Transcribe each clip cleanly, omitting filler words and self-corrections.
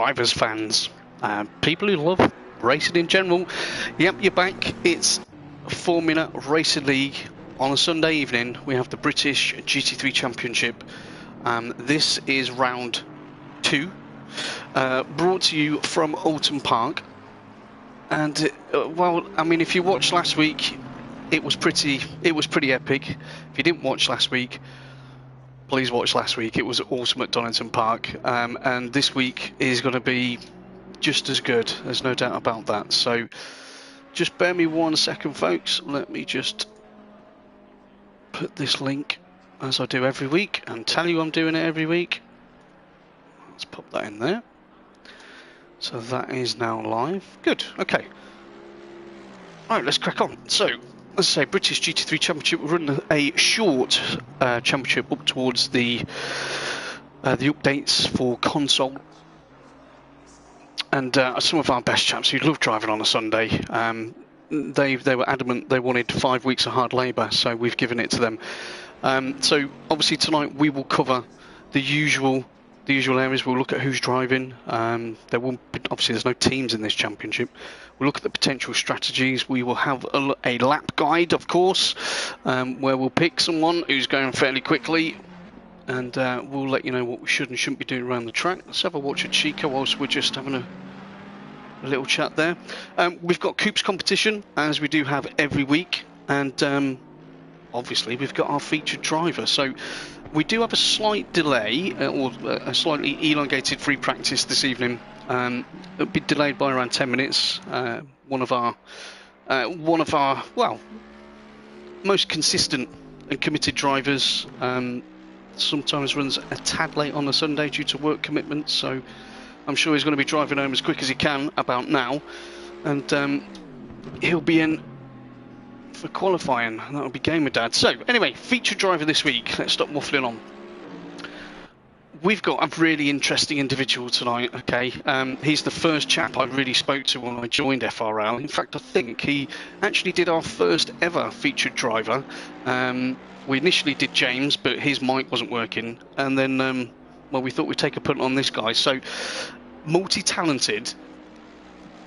drivers, fans, people who love racing in general. Yep, you're back. It's Formula Racing League. On a Sunday evening, we have the British GT3 Championship. This is round 2, brought to you from Oulton Park. And well, I mean, if you watched last week, it was pretty epic. If you didn't watch last week, please watch last week. It was awesome at Donington Park, and this week is going to be just as good. There's no doubt about that. So just bear me 1 second, folks. Let me just put this link, as I do every week, and tell you I'm doing it every week. Let's pop that in there. So that is now live. Good. Okay. All right, let's crack on. So, as I say, British GT3 Championship. We're running a short championship up towards the updates for console. And some of our best chaps who love driving on a Sunday, they were adamant they wanted 5 weeks of hard labour, so we've given it to them. So obviously tonight we will cover the usual areas. We'll look at who's driving. There won't be, obviously there's no teams in this championship. We'll look at the potential strategies. We will have a lap guide, of course, where we'll pick someone who's going fairly quickly, and we'll let you know what we should and shouldn't be doing around the track. Let's have a watch at Chica whilst we're just having a little chat there. We've got Coops Competition, as we do have every week, and obviously we've got our featured driver. So we do have a slight delay, or a slightly elongated free practice this evening. It'll be delayed by around 10 minutes. One of our well, most consistent and committed drivers sometimes runs a tad late on a Sunday due to work commitments, so I'm sure he's going to be driving home as quick as he can about now, and he'll be in for qualifying, and that'll be Gamer Dad. So anyway, featured driver this week. Let's stop waffling on. We've got a really interesting individual tonight. Okay, he's the first chap I really spoke to when I joined FRL. In fact, I think he actually did our first ever featured driver. We initially did James, but his mic wasn't working, and then well, we thought we'd take a punt on this guy. So multi-talented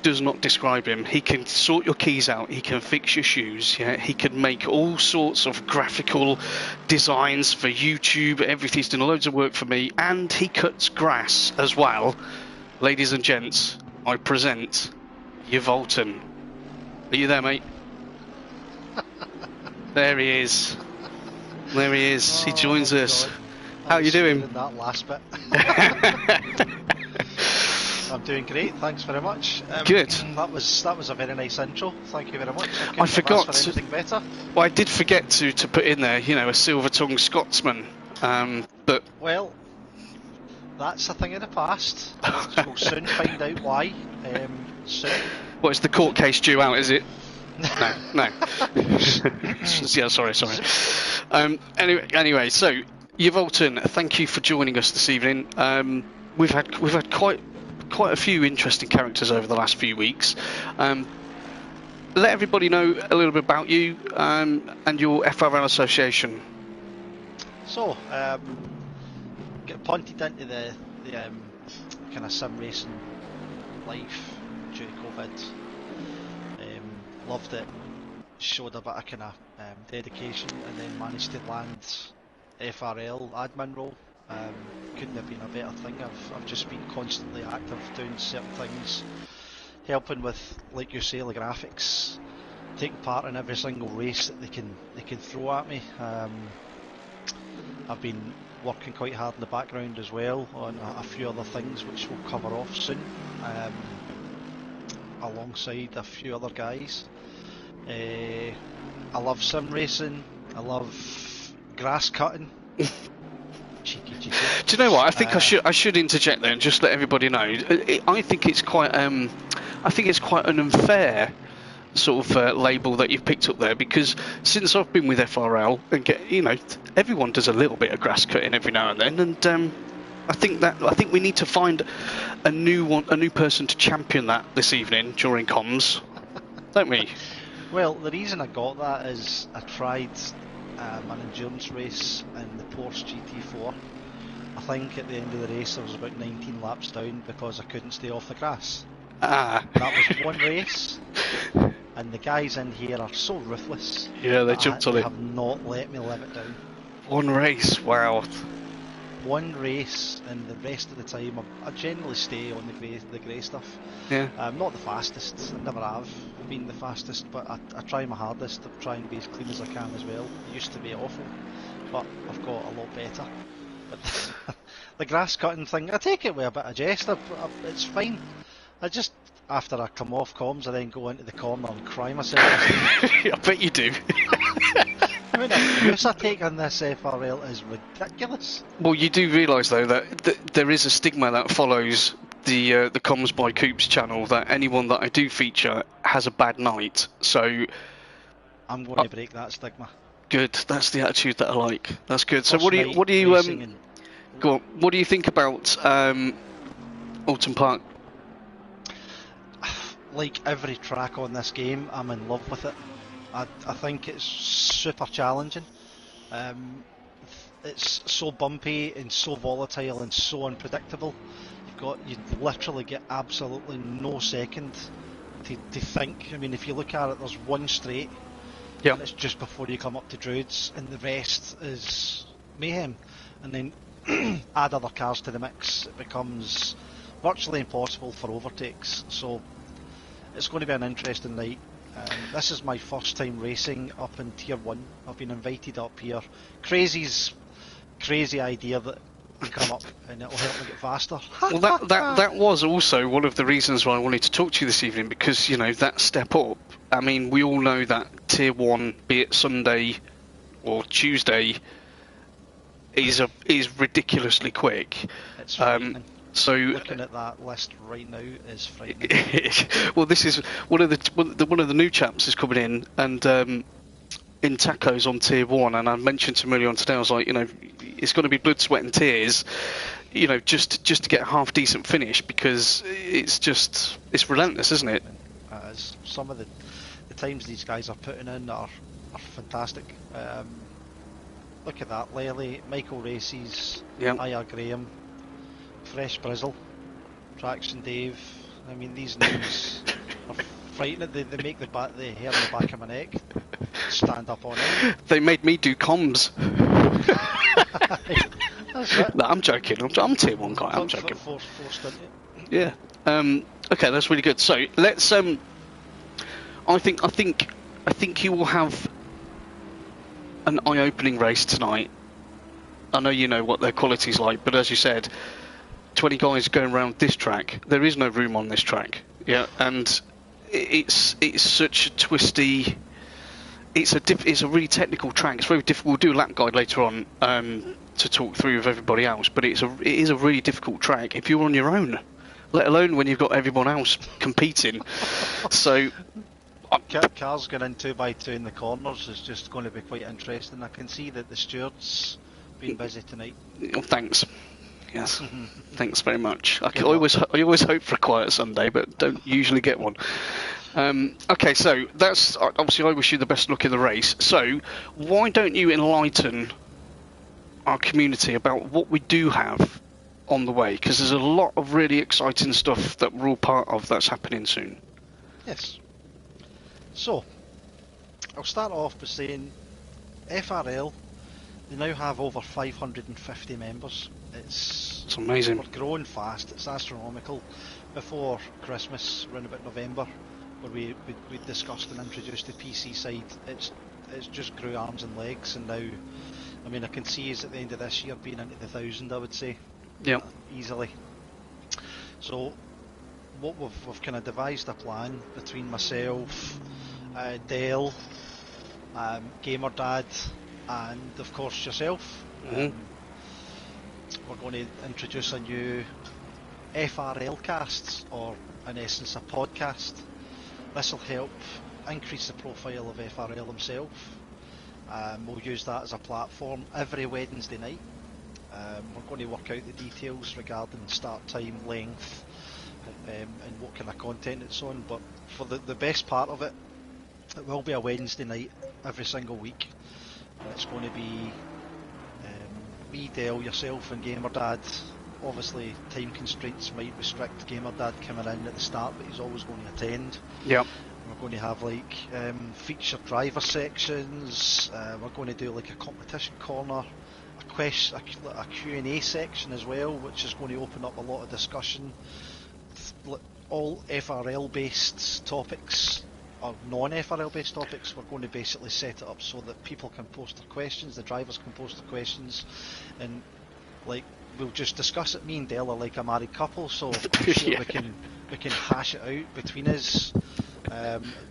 does not describe him. He can sort your keys out, he can fix your shoes, yeah? He can make all sorts of graphical designs for YouTube, everything. He's done loads of work for me, and he cuts grass as well. Ladies and gents, I present Oulton. Are you there, mate? There he is. There he is. He joins us. God. How are you doing? That last bit. I'm doing great, thanks very much. Good. That was a very nice intro. Thank you very much. I forgot for anything better. Well, I did forget to put in there, you know, a silver-tongued Scotsman. But well, that's a thing of the past. We'll soon find out why. Soon. What is the court case due out? Is it? No. Yeah, sorry. Anyway, so Oulton, thank you for joining us this evening. We've had quite a few interesting characters over the last few weeks. Let everybody know a little bit about you and your FRL association. So, get punted into the kind of sim racing life during COVID. Loved it, showed a bit of kind of dedication, and then managed to land FRL admin role. Couldn't have been a better thing. I've just been constantly active, doing certain things, helping with, like you say, the graphics, taking part in every single race that they can throw at me. I've been working quite hard in the background as well on a few other things which we'll cover off soon, alongside a few other guys. I love sim racing, I love grass cutting. Cheeky. Do you know what? I think I should interject there and just let everybody know. I think it's quite an unfair sort of label that you've picked up there, because since I've been with FRL, and everyone does a little bit of grass cutting every now and then, and I think we need to find a new person to champion that this evening during COMMS, don't we? Well, the reason I got that is I tried an endurance race in the Porsche GT4 I think at the end of the race I was about 19 laps down because I couldn't stay off the grass. Ah. That was one race, and the guys in here are so ruthless. Yeah, they jumped on they it. have not let me live it down. One race, wow. One race, and the rest of the time I generally stay on the grey stuff. Yeah. I'm not the fastest, I never have been the fastest, but I try my hardest to try and be as clean as I can as well. It used to be awful, but I've got a lot better. But the grass cutting thing, I take it with a bit of jest. It's fine. I just, after I come off comms, I then go into the corner and cry myself. I bet you do. I mean, the abuse I take on this FRL is ridiculous. Well, you do realise though that there is a stigma that follows the Comms by Coops channel, that anyone that I do feature has a bad night. So I'm going to break that stigma. Good. That's the attitude that I like. That's good. So First what do you go on, what do you think about Oulton Park? Like every track on this game, I'm in love with it. I think it's super challenging. It's so bumpy and so volatile and so unpredictable. You literally get absolutely no second to think. I mean, if you look at it, there's one straight, and it's just before you come up to Druids, and the rest is mayhem. And then add other cars to the mix, it becomes virtually impossible for overtakes. So it's going to be an interesting night. This is my first time racing up in Tier 1. I've been invited up here. Crazy idea that you come up and it'll help me get faster. Well, that was also one of the reasons why I wanted to talk to you this evening, because, you know, that step up, I mean, we all know that Tier 1, be it Sunday or Tuesday, is ridiculously quick. It's frightening. So looking at that list right now is frightening. Well, this is one of the new chaps is coming in, and in tacos on Tier 1, and I mentioned to him earlier on today, I was like, you know, it's going to be blood, sweat and tears, you know, just to get a half decent finish, because it's relentless, isn't it? Some of the times these guys are putting in are fantastic. Look at that, Lely, Michael Races, Aya Graham, Fresh Brizzle, Traction Dave. I mean, these names are frightening. They make the hair on the back of my neck stand up on it. They made me do comms. That's it. No, I'm joking. I'm Tier 1 guy. I'm joking. Yeah. Okay, that's really good. So let's. I think you will have an eye-opening race tonight. I know you know what their quality's like, but as you said, 20 guys going around this track. There is no room on this track. Yeah, and it's such a twisty. It's a really technical track. It's very difficult. We'll do a lap guide later on to talk through with everybody else. But it is a really difficult track if you're on your own, let alone when you've got everyone else competing. So. Cars going in 2x2 in the corners is just going to be quite interesting. I can see that the stewards been busy tonight. Oh, thanks. Yes, thanks very much. I always hope for a quiet Sunday, but don't usually get one. Okay, so that's obviously. I wish you the best luck in the race. So why don't you enlighten our community about what we do have on the way? Because there's a lot of really exciting stuff that we're all part of that's happening soon. Yes. So, I'll start off by saying FRL, they now have over 550 members. It's amazing. We're growing fast, it's astronomical. Before Christmas, around about November, where we discussed and introduced the PC side, it's just grew arms and legs, and now, I mean, I can see us at the end of this year being into the 1,000, I would say. Yeah. Easily. So, what we've kind of devised a plan between myself, Dale, Gamer Dad, and of course yourself. We're going to introduce a new FRL cast, or in essence a podcast. This will help increase the profile of FRL himself. We'll use that as a platform every Wednesday night. We're going to work out the details regarding start time, length, and what kind of content it's on, but for the best part of it, it will be a Wednesday night every single week. It's going to be me, Dale, yourself and Gamerdad, obviously time constraints might restrict Gamerdad coming in at the start, but he's always going to attend. Yep. We're going to have like featured driver sections, we're going to do like a competition corner, a Q&A section as well, which is going to open up a lot of discussion. All FRL based topics, or non-FRL based topics, we're going to basically set it up so that people can post their questions, the drivers can post their questions, and like we'll just discuss it. Me and Dale are like a married couple, so I'm sure we can hash it out between us.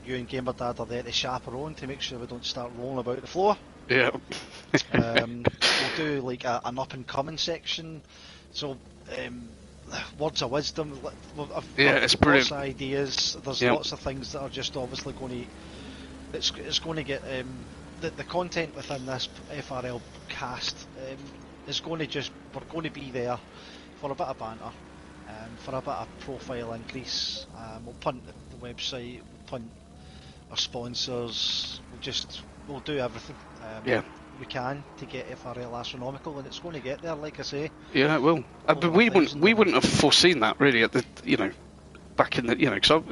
You and Gamerdad are there to chaperone to make sure we don't start rolling about the floor. Yeah. We'll do like an up and coming section. So words of wisdom. It's brilliant. Lots of ideas. There's lots of things that are just obviously going to. It's going to get the content within this FRL cast is going to just. We're going to be there for a bit of banter, for a bit of profile increase. We'll punt the website. We'll punt our sponsors. We'll do everything. We can to get FRL astronomical, and it's going to get there, like I say. Yeah, it will. But we wouldn't have foreseen that really at the back in the because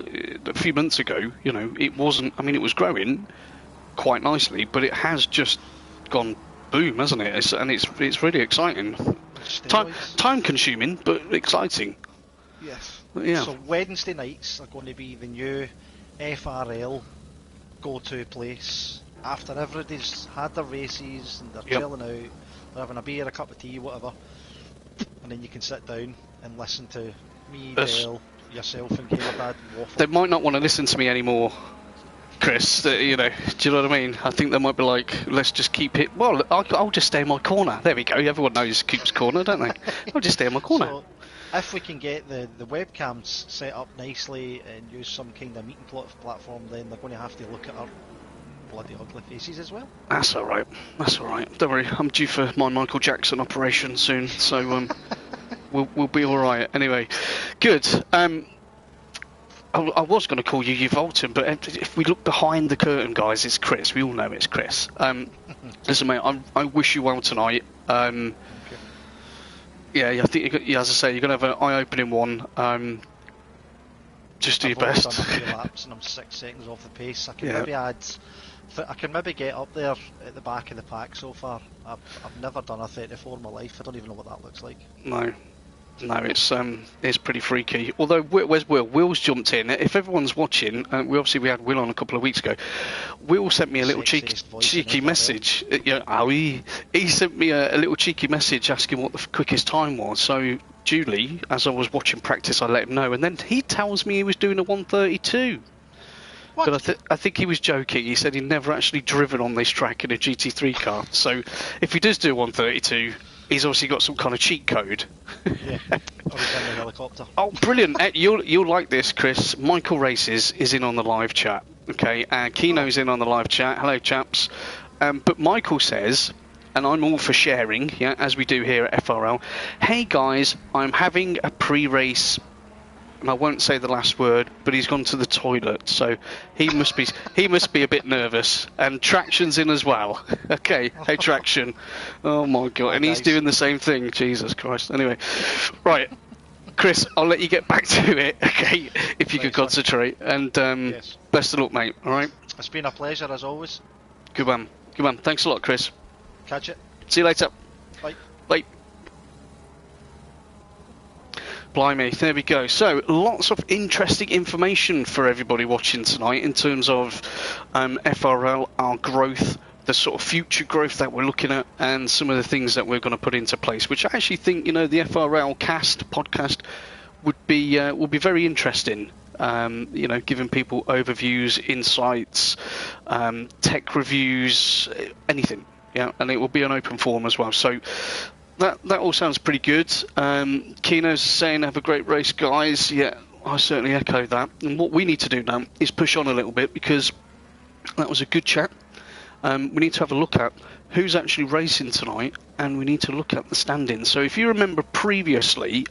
a few months ago it wasn't. I mean, it was growing quite nicely, but it has just gone boom, hasn't it? It's really exciting. Time consuming, but exciting. Yes. Yeah. So Wednesday nights are going to be the new FRL go-to place. After everybody's had their races and they're chilling out, they're having a beer, a cup of tea, whatever, and then you can sit down and listen to me, Dale, yourself and Gamerdad waffle. They might not want to listen to me anymore, Chris. Do you know what I mean? I think they might be like, let's just keep it. Well, I'll just stay in my corner. There we go. Everyone knows Coops Corner, don't they? I'll just stay in my corner. So, if we can get the webcams set up nicely and use some kind of meeting platform, then they're going to have to look at our bloody ugly faces as well. That's all right. Don't worry. I'm due for my Michael Jackson operation soon, so we'll be all right. Anyway, good. I was going to call you Oulton, but if we look behind the curtain, guys, it's Chris. We all know it's Chris. Listen, mate, I wish you well tonight. Yeah, I think as I say, you're going to have an eye-opening one. Just do your best. I've done a few laps and I'm 6 seconds off the pace. I can maybe get up there at the back of the pack so far. I've never done a 34 in my life. I don't even know what that looks like. No, it's pretty freaky. Although, where's Will? Will's jumped in. If everyone's watching, we had Will on a couple of weeks ago. Will sent me a little cheeky message. He sent me a little cheeky message asking what the quickest time was. So Julie, as I was watching practice, I let him know, and then he tells me he was doing a 1:32. What? But I think he was joking. He said he'd never actually driven on this track in a GT3 car. So if he does do a 1:32, he's obviously got some kind of cheat code. Yeah, or he's in the helicopter. Oh, brilliant! You'll like this, Chris. Michael Races is in on the live chat. Okay, Kino's in on the live chat. Hello, chaps. But Michael says, and I'm all for sharing, as we do here at FRL. Hey guys, I'm having a pre-race. And I won't say the last word, but he's gone to the toilet, so he must be a bit nervous. And Traction's in as well. Okay, hey Traction. Oh my god, and he's doing the same thing. Jesus Christ. Anyway, right, Chris, I'll let you get back to it. Okay, if you could concentrate. And yes. Best of luck, mate. All right. It's been a pleasure as always. Good man. Thanks a lot, Chris. Catch it. See you later. Bye. Bye. Blimey, there we go. So, lots of interesting information for everybody watching tonight in terms of FRL, our growth, the sort of future growth that we're looking at, and some of the things that we're going to put into place, which I actually think, the FRL podcast will be very interesting. Giving people overviews, insights, tech reviews, anything. Yeah, and it will be an open forum as well. So that all sounds pretty good. Kino's saying have a great race, guys. Yeah, I certainly echo that. And what we need to do now is push on a little bit, because that was a good chat. We need to have a look at who's actually racing tonight, and we need to look at the standings. So if you remember previously,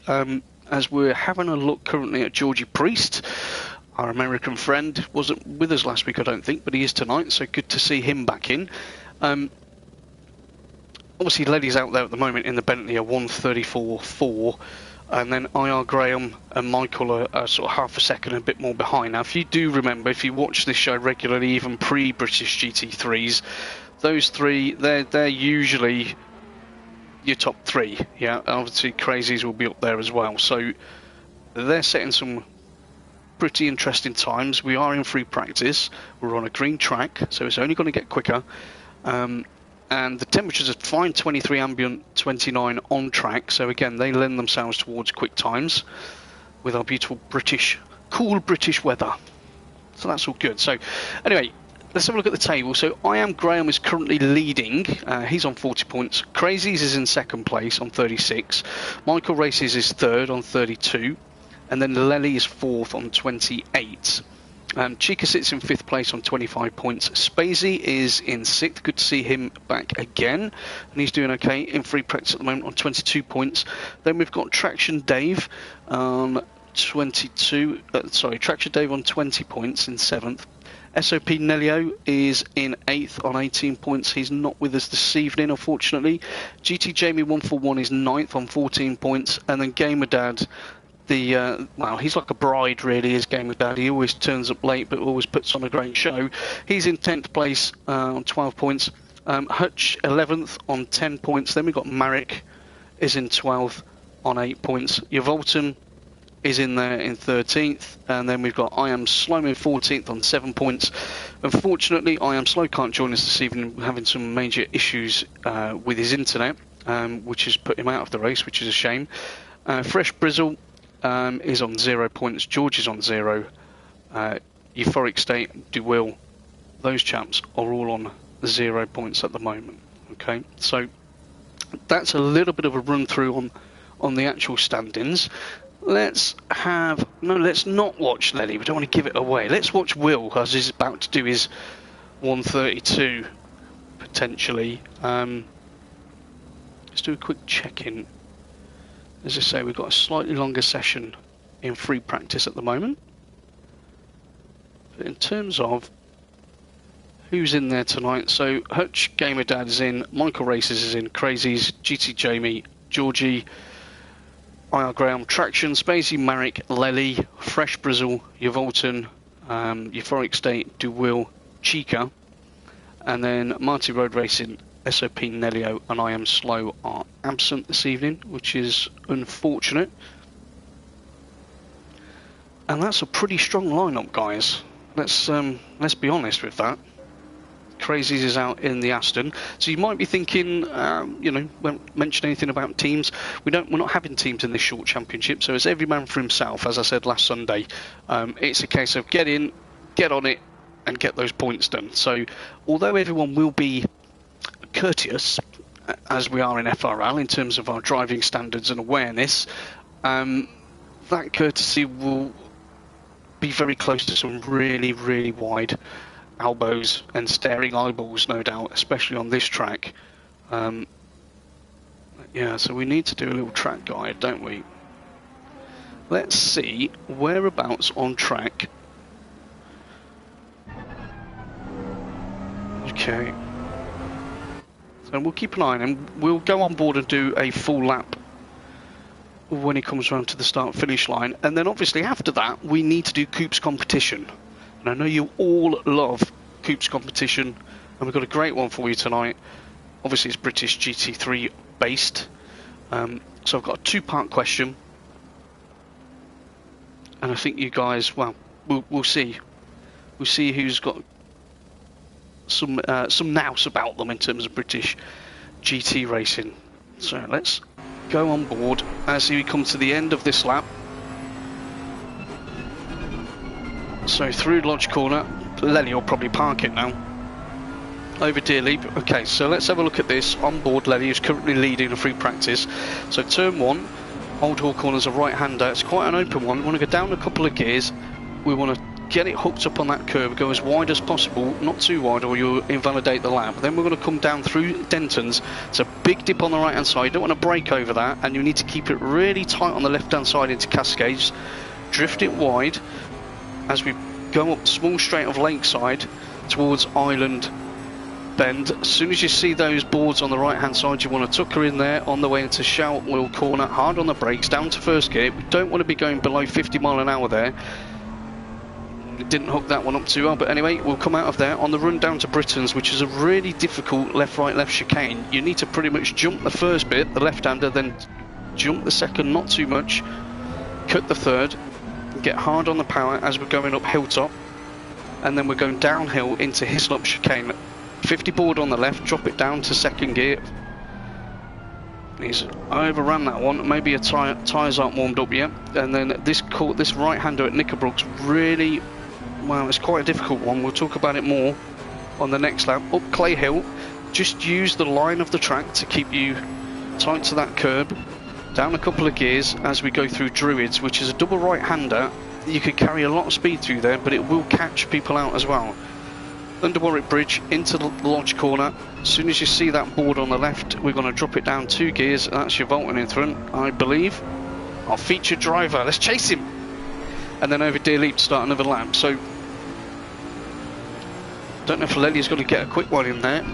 as we're having a look currently at Georgie Priest, our American friend, wasn't with us last week, I don't think, but he is tonight, so good to see him back in. obviously Lely's out there at the moment in the Bentley, a 1:34.4. And then IR Graham and Michael are sort of half a second a bit more behind. Now, if you do remember, if you watch this show regularly, even pre-British GT3s, those three, they're usually your top three. Yeah, obviously Crazies will be up there as well. So they're setting some pretty interesting times. We are in free practice. We're on a green track, so it's only going to get quicker. And the temperatures are fine, 23 ambient, 29 on track. So again, they lend themselves towards quick times with our beautiful British, cool British weather. So that's all good. So anyway, let's have a look at the table. So Graham is currently leading. He's on 40 points. Crazies is in second place on 36. Michael Races is third on 32. And then Lely is fourth on 28. Chica sits in fifth place on 25 points. Spacey is in sixth. Good to see him back again. And he's doing okay in free practice at the moment on 22 points. Then we've got Traction Dave on 22. Traction Dave on 20 points in seventh. SOP Nelio is in 8th on 18 points. He's not with us this evening, unfortunately. GT Jamie 141 is 9th on 14 points. And then Gamer Dad, well, he's like a bride, really, is Gamer Dad. He always turns up late, but always puts on a great show. He's in 10th place on 12 points. Hutch 11th on 10 points. Then we've got Marek is in 12th on 8 points. Oulton is in there in 13th. And then we've got I Am Slow in 14th on 7 points. Unfortunately, I Am Slow can't join us this evening, having some major issues with his internet, which has put him out of the race, which is a shame. Fresh Brizzle is on 0 points. George is on 0. Euphoric State, DeWill, those chaps are all on 0 points at the moment. Okay, so that's a little bit of a run through on the actual standings. Let's not watch Lely. We don't want to give it away. Let's watch Will, as he's about to do his 1:32 potentially. Let's do a quick check-in. As I say, we've got a slightly longer session in free practice at the moment. But in terms of who's in there tonight, so Hutch, Gamer Dad is in, Michael Races is in, Crazies, GT Jamie, Georgie, IR Graham, Traction, Spacey, Marek, Lely, Fresh Brizzle, Oulton, Euphoric State, DeWill, Chica, and then Marty Road Racing, SOP Nelio and I Am Slow are absent this evening, which is unfortunate. And that's a pretty strong lineup, guys. Let's be honest with that. Crazies is out in the Aston, so you might be thinking, won't mention anything about teams. We're not having teams in this short championship, so it's every man for himself. As I said last Sunday, it's a case of get in, get on it, and get those points done. So although everyone will be courteous, as we are in FRL in terms of our driving standards and awareness, that courtesy will be very close to some really, really wide elbows and staring eyeballs, no doubt, especially on this track. Yeah, so we need to do a little track guide, don't we? Let's see whereabouts on track. Okay. So we'll keep an eye on him. We'll go on board and do a full lap when he comes around to the start-finish line. And then obviously after that, we need to do Coops Competition. And I know you all love Coops Competition, and we've got a great one for you tonight. Obviously it's British GT3 based. So I've got a two-part question. And I think you guys, well, we'll see. We'll see who's got some nous about them in terms of British GT racing. So let's go on board as we come to the end of this lap. So through Lodge Corner, Lenny will probably park it now. Over Deer Leap. Okay, so let's have a look at this. On board, Lenny is currently leading a free practice. So turn 1, Old Hall Corner's a right-hander. It's quite an open one. We want to go down a couple of gears. We want to get it hooked up on that curb, go as wide as possible, not too wide or you'll invalidate the lap. Then we're going to come down through Denton's. It's a big dip on the right hand side. You don't want to brake over that, and you need to keep it really tight on the left hand side into Cascades. Drift it wide as we go up small straight of Lakeside towards Island bend. As soon as you see those boards on the right hand side, you want to tuck her in there on the way into Shout Oil corner, hard on the brakes, down to first gear. We don't want to be going below 50 mile an hour there. It didn't hook that one up too well, but anyway, we'll come out of there on the run down to Britain's, which is a really difficult left chicane. You need to pretty much jump the first bit, the left-hander, then jump the second, not too much, cut the third, get hard on the power as we're going up hilltop, and then we're going downhill into Hislop chicane. 50 board on the left, drop it down to second gear. He's overran that one, maybe a tyres aren't warmed up yet, and then this right-hander at Knickerbrooks really, well, it's quite a difficult one. We'll talk about it more on the next lap. Up Clay Hill, just use the line of the track to keep you tight to that curb. Down a couple of gears as we go through Druids, which is a double right-hander. You could carry a lot of speed through there, but it will catch people out as well. Under Warwick Bridge, into the Lodge corner. As soon as you see that board on the left, we're going to drop it down 2 gears. That's your Oulton in front, I believe. Our featured driver, let's chase him! And then over Deer Leap to start another lap. So, don't know if Lely's going to get a quick one in there.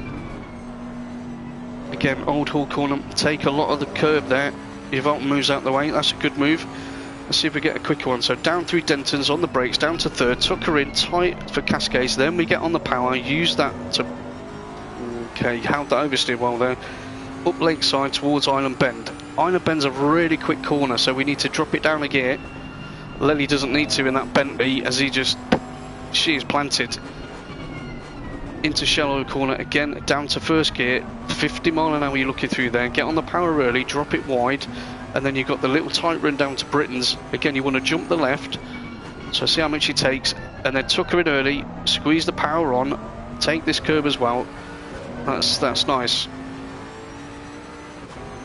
Again, Old Hall corner, take a lot of the curb there. Your Oulton moves out the way, that's a good move. Let's see if we get a quicker one. So down through Denton's on the brakes, down to third, tuck her in tight for Cascades, then we get on the power, use that to... Okay, held that oversteer well there. Up Lakeside towards Island Bend. Island Bend's a really quick corner, so we need to drop it down a gear. Lely doesn't need to in that Bentley, as she is planted. Into Shallow corner again, down to first gear, 50 mile an hour you're looking through there, get on the power early, drop it wide, and then you've got the little tight run down to Britain's. Again, you want to jump the left, so see how much it takes, and then tuck her in early, squeeze the power on, take this curb as well. That's nice.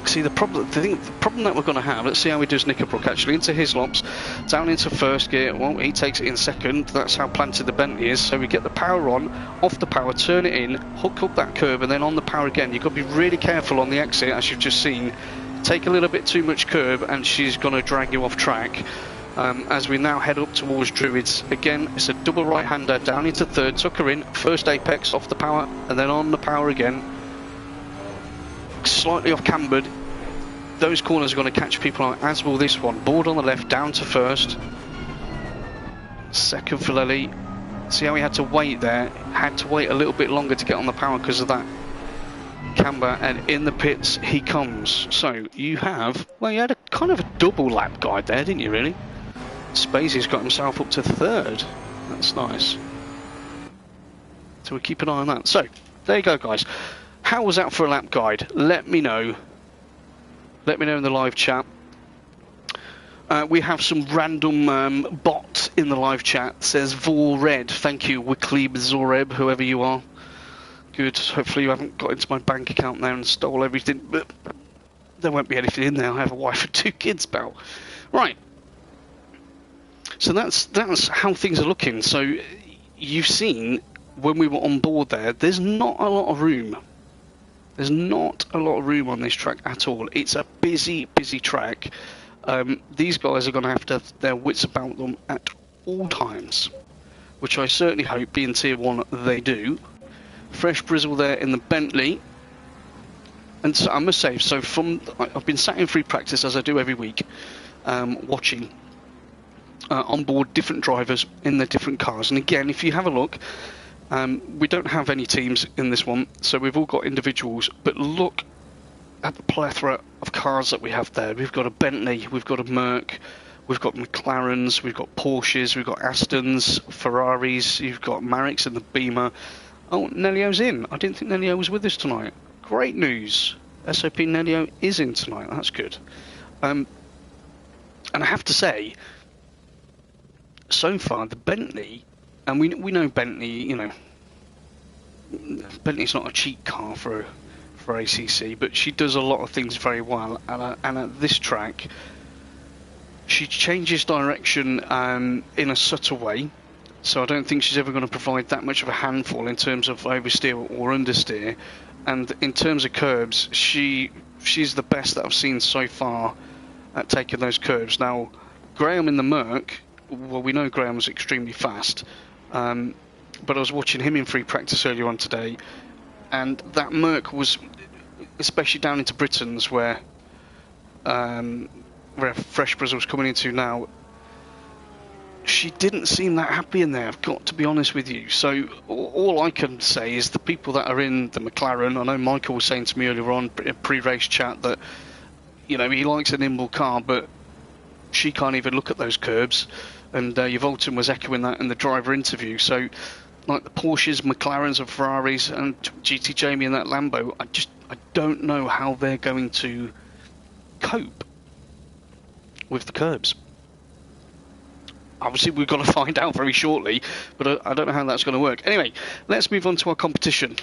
See the problem that we're going to have, let's see how he does Knickerbrook actually, into Hislops, down into first gear, well he takes it in second, that's how planted the Bentley is, so we get the power on, off the power, turn it in, hook up that curb and then on the power again. You've got to be really careful on the exit as you've just seen, take a little bit too much curb and she's going to drag you off track. As we now head up towards Druids, again it's a double right hander, down into third, tuck her in, first apex, off the power and then on the power again. Slightly off cambered, those corners are going to catch people out, as will this one. Board on the left, down to first, second for Lely. See how he had to wait there, had to wait a little bit longer to get on the power because of that camber, and in the pits he comes. So you have, well, you had a kind of a double lap guide there, didn't you really? Spacey's got himself up to third, that's nice, so we'll keep an eye on that. So there you go guys. How was that for a lap guide? Let me know. Let me know in the live chat. We have some random bot in the live chat. Says Vol Red. Thank you, Wikleb Zoreb, whoever you are. Good. Hopefully you haven't got into my bank account there and stole everything. But there won't be anything in there. I have a wife and 2 kids, pal. Right. So that's how things are looking. So you've seen when we were on board there, there's not a lot of room. There's not a lot of room on this track at all. It's a busy track. These guys are going to have their wits about them at all times, which I certainly hope, being Tier 1, they do. Fresh Brizzle there in the Bentley. And so I must say, so I've been sat in free practice, as I do every week, watching on board different drivers in their different cars. And again, if you have a look, we don't have any teams in this one, so we've all got individuals, but look at the plethora of cars that we have there. We've got a Bentley, we've got a Merc, we've got McLarens, we've got Porsches, we've got Astons, Ferraris, you've got Maricks and the Beamer. Oh, Nelio's in. I didn't think Nelio was with us tonight. Great news. SOP Nelio is in tonight, that's good. And I have to say, so far the Bentley, and we know Bentley, you know, Bentley's not a cheap car for ACC, but she does a lot of things very well. And at this track, she changes direction in a subtle way. So I don't think she's ever going to provide that much of a handful in terms of oversteer or understeer. And in terms of curbs, she's the best that I've seen so far at taking those curbs. Now, Graham in the Merc, well, we know Graham's extremely fast. But I was watching him in free practice earlier on today. and that Merc was, especially down into Britain's where Fresh Brazil's coming into now, she didn't seem that happy in there, I've got to be honest with you. So all I can say is the people that are in the McLaren, I know Michael was saying to me earlier on in pre-race chat that, you know, he likes a nimble car, but she can't even look at those curbs. And Oulton was echoing that in the driver interview. So, like the Porsches, McLarens and Ferraris and GT Jamie and that Lambo, I don't know how they're going to cope with the curbs. Obviously, we've got to find out very shortly, but I don't know how that's going to work. Anyway, let's move on to our competition.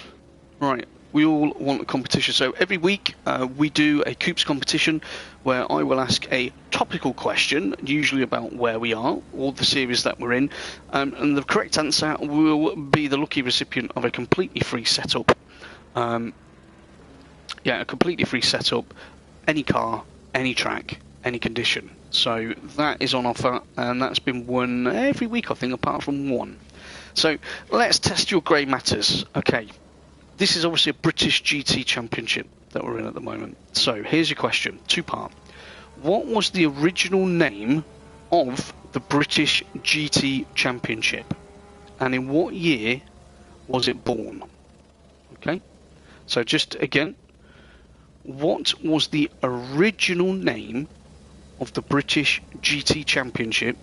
Right, we all want a competition. So every week we do a Coops competition where I will ask a topical question, usually about where we are or the series that we're in, and the correct answer will be the lucky recipient of a completely free setup. A completely free setup, any car, any track, any condition. So that is on offer, and that's been won every week, I think, apart from one. So let's test your grey matters. Okay, this is obviously a British GT Championship that we're in at the moment. So here's your question, two-part. What was the original name of the British GT Championship, and in what year was it born? Okay, so just again, what was the original name of the British GT Championship,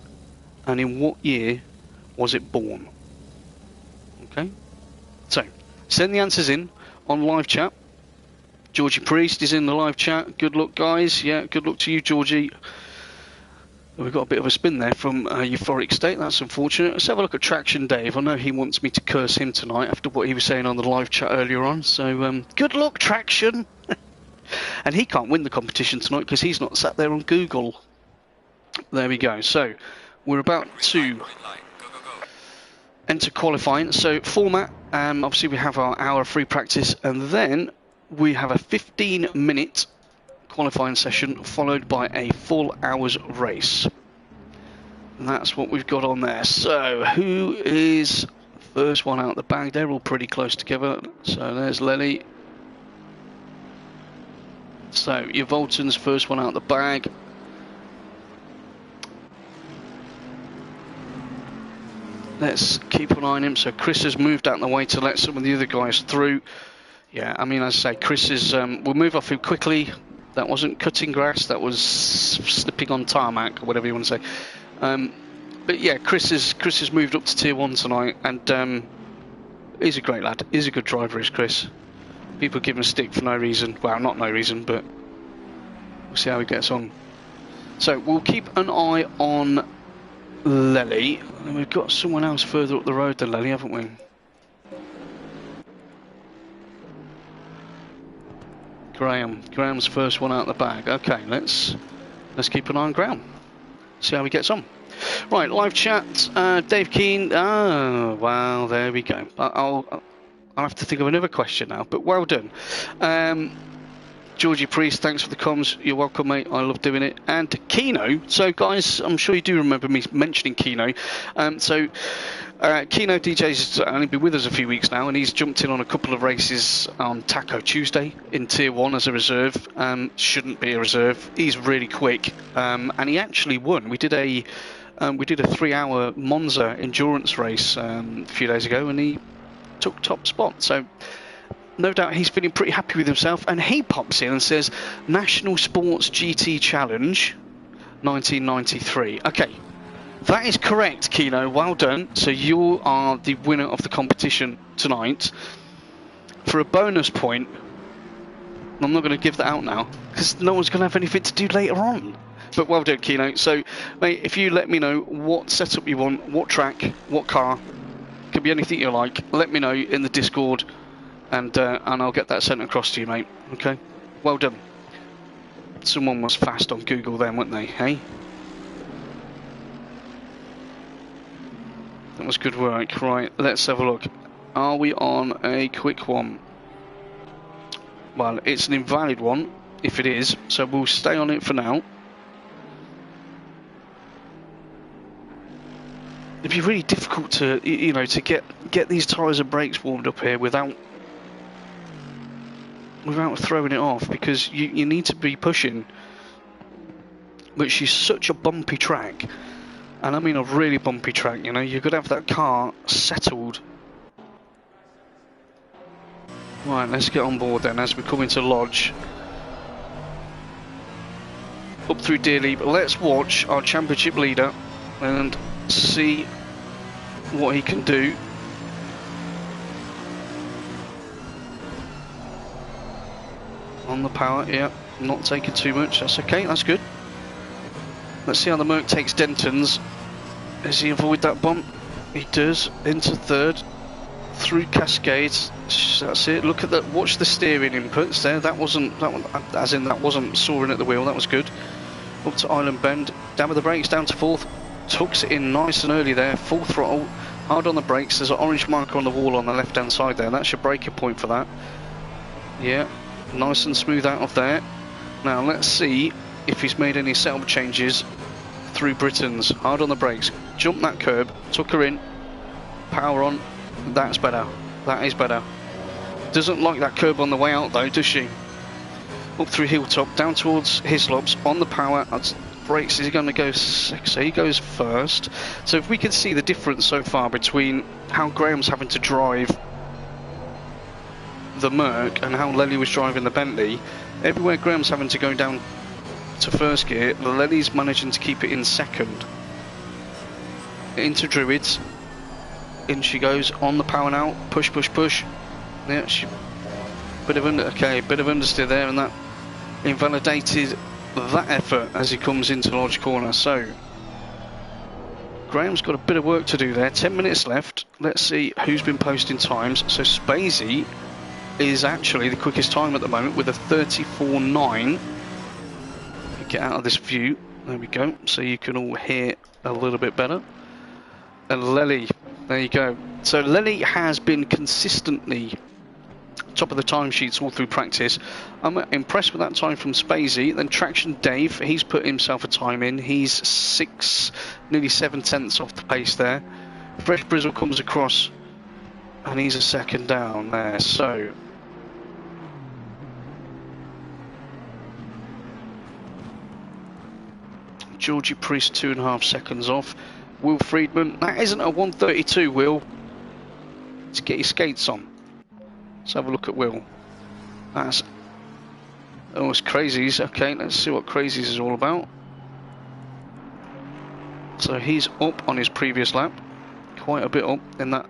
and in what year was it born? Okay, so send the answers in on live chat. Georgie Priest is in the live chat. Good luck, guys. Yeah, good luck to you, Georgie. We've got a bit of a spin there from Euphoric State. That's unfortunate. Let's have a look at Traction Dave. I know he wants me to curse him tonight after what he was saying on the live chat earlier on. So good luck, Traction. And he can't win the competition tonight because he's not sat there on Google. There we go. So we're about to enter qualifying. So format, obviously we have our hour free practice, and then we have a 15-minute qualifying session followed by a full hour's race. And that's what we've got on there. So who is first one out the bag? They're all pretty close together. So there's Lely. So Oulton's first one out the bag. Let's keep an eye on him. So Chris has moved out of the way to let some of the other guys through. Yeah, I mean, as I say, Chris is. We'll move off him quickly. That wasn't cutting grass. That was slipping on tarmac, or whatever you want to say. But yeah, Chris has moved up to Tier 1 tonight, and he's a great lad. He's a good driver, is Chris. People give him a stick for no reason. Well, not no reason, but we'll see how he gets on. So we'll keep an eye on Lely. And we've got someone else further up the road than Lely, haven't we? Graham's first one out the bag. Okay, let's keep an eye on Graham. See how he gets on. Right, live chat. Dave Keane. Oh, wow, there we go. I'll have to think of another question now, but well done. Georgie Priest, thanks for the comms. You're welcome, mate. I love doing it. And Kino. So, guys, I'm sure you do remember me mentioning Kino. Kino DJ's only been with us a few weeks now, and he's jumped in on a couple of races on Taco Tuesday in Tier 1 as a reserve. Shouldn't be a reserve. He's really quick, and he actually won. We did a 3-hour Monza endurance race a few days ago, and he took top spot. So no doubt he's feeling pretty happy with himself, and he pops in and says National Sports GT Challenge 1993. Okay, that is correct, Kino. Well done. So you are the winner of the competition tonight. For a bonus point, I'm not going to give that out now because no one's going to have anything to do later on. But well done, Kino. So, mate, if you let me know what setup you want, what track, what car, could be anything you like, let me know in the Discord, and I'll get that sent across to you, mate. Okay? Well done. Someone was fast on Google then, weren't they? Hey? That was good work. Right, let's have a look. Are we on a quick one? Well, it's an invalid one, if it is, so we'll stay on it for now. It'd be really difficult to, you know, to get these tyres and brakes warmed up here without without throwing it off, because you need to be pushing. But she's such a bumpy track, and I mean a really bumpy track, you know, you've got to have that car settled. Right, let's get on board then as we come into Lodge. Up through Deerleap, let's watch our championship leader and see what he can do. On the power, yeah, not taking too much, that's okay, that's good. Let's see how the Merc takes Denton's. Does he avoid that bump? He does, into third, through Cascades, that's it. Look at that, watch the steering inputs there, that wasn't soaring at the wheel, that was good. Up to Island Bend, down with the brakes, down to fourth, tucks it in nice and early there, full throttle, hard on the brakes, there's an orange marker on the wall on the left hand side there, that's your braking point for that. Yeah, nice and smooth out of there. Now let's see if he's made any setup changes through Britain's. Hard on the brakes, jump that curb, tuck her in, power on, that's better, that is better. Doesn't like that curb on the way out though, does she? Up through Hilltop, down towards Hislops, on the power, that's brakes, is he going to go six? So he goes first. So if we can see the difference so far between how Graham's having to drive the Merc and how Lely was driving the Bentley, everywhere Graham's having to go down to first gear, Lely's managing to keep it in second. Into Druids, in she goes, on the power now, push, push, push. Yeah, bit of understeer there, and that invalidated that effort as he comes into Lodge Corner. So Graham's got a bit of work to do there. 10 minutes left. Let's see who's been posting times. So Spacey is actually the quickest time at the moment with a 34.9. Get out of this view. There we go. So you can all hear a little bit better. And Lely, there you go. So Lely has been consistently top of the timesheets all through practice. I'm impressed with that time from Spacey. Then Traction Dave, he's put himself a time in. He's 6, nearly 7 tenths off the pace there. Fresh Brizzle comes across and he's a second down there. So Georgie Priest 2.5 seconds off. Will Friedman, that isn't a 132, Will. Let's get your skates on. Let's have a look at Will. That's, oh, it's Crazies. Okay, let's see what Crazies is all about. So he's up on his previous lap, quite a bit up in that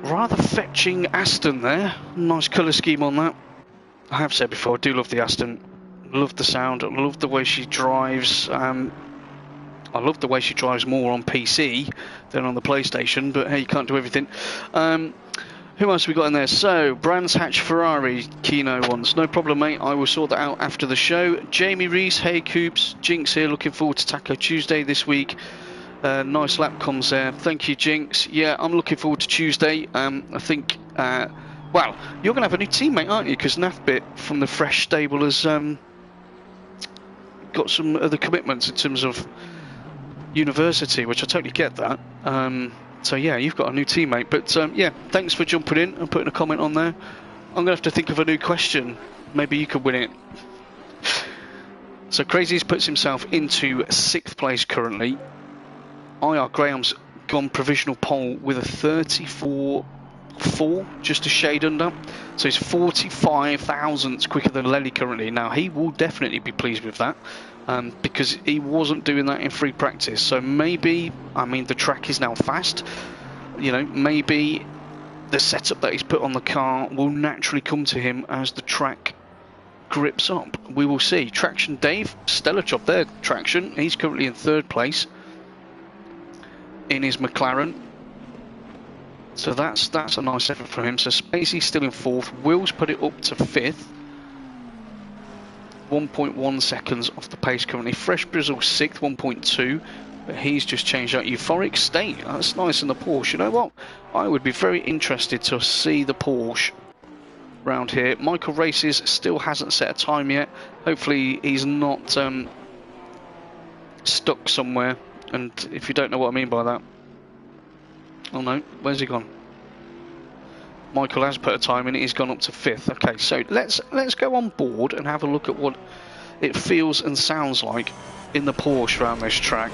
rather fetching Aston there. Nice colour scheme on that. I have said before, I do love the Aston. Love the sound, I love the way she drives. I love the way she drives more on PC than on the PlayStation, but hey, you can't do everything. Who else have we got in there? So, Brands Hatch Ferrari, Kino ones. No problem, mate. I will sort that out after the show. Jamie Rees, hey Coops. Jinx here, looking forward to Taco Tuesday this week. Nice lap comms there. Thank you, Jinx. Yeah, I'm looking forward to Tuesday. I think, well, you're going to have a new teammate, aren't you? Because Nafbit from the Fresh stable has got some other commitments in terms of university, which I totally get that. So yeah, you've got a new teammate, but yeah, thanks for jumping in and putting a comment on there. I'm gonna have to think of a new question. Maybe you could win it. So Crazies puts himself into 6th place currently. IR Graham's gone provisional pole with a 34.4, just a shade under. So he's 45 thousandths quicker than Lely currently. Now he will definitely be pleased with that. Because he wasn't doing that in free practice. So maybe, I mean, the track is now fast. You know, maybe the setup that he's put on the car will naturally come to him as the track grips up. We will see. Traction Dave, stellar job there, Traction. He's currently in 3rd place in his McLaren. So that's a nice effort from him. So Spacey's still in 4th. Will's put it up to 5th. 1.1 seconds off the pace currently. Fresh Brizzle 6th, 1.2, but he's just changed out. Euphoric State, that's nice in the Porsche. You know what? I would be very interested to see the Porsche round here. Michael Races still hasn't set a time yet. Hopefully he's not stuck somewhere. And if you don't know what I mean by that, oh no, where's he gone? Michael has put a time in it. He's gone up to 5th. Okay, so let's go on board and have a look at what it feels and sounds like in the Porsche around this track.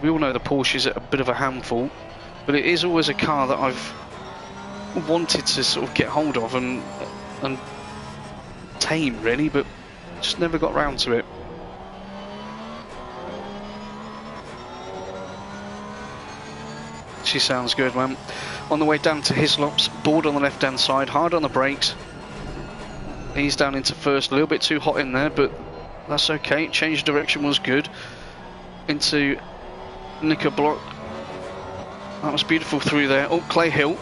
We all know the Porsche is a bit of a handful, but it is always a car that I've wanted to sort of get hold of and tame, really, but just never got round to it. She sounds good, man. On the way down to Hislop's, board on the left hand side, hard on the brakes. He's down into first, a little bit too hot in there, but that's okay. Change of direction was good. Into Nicker Block. That was beautiful through there. Oh, Clay Hill.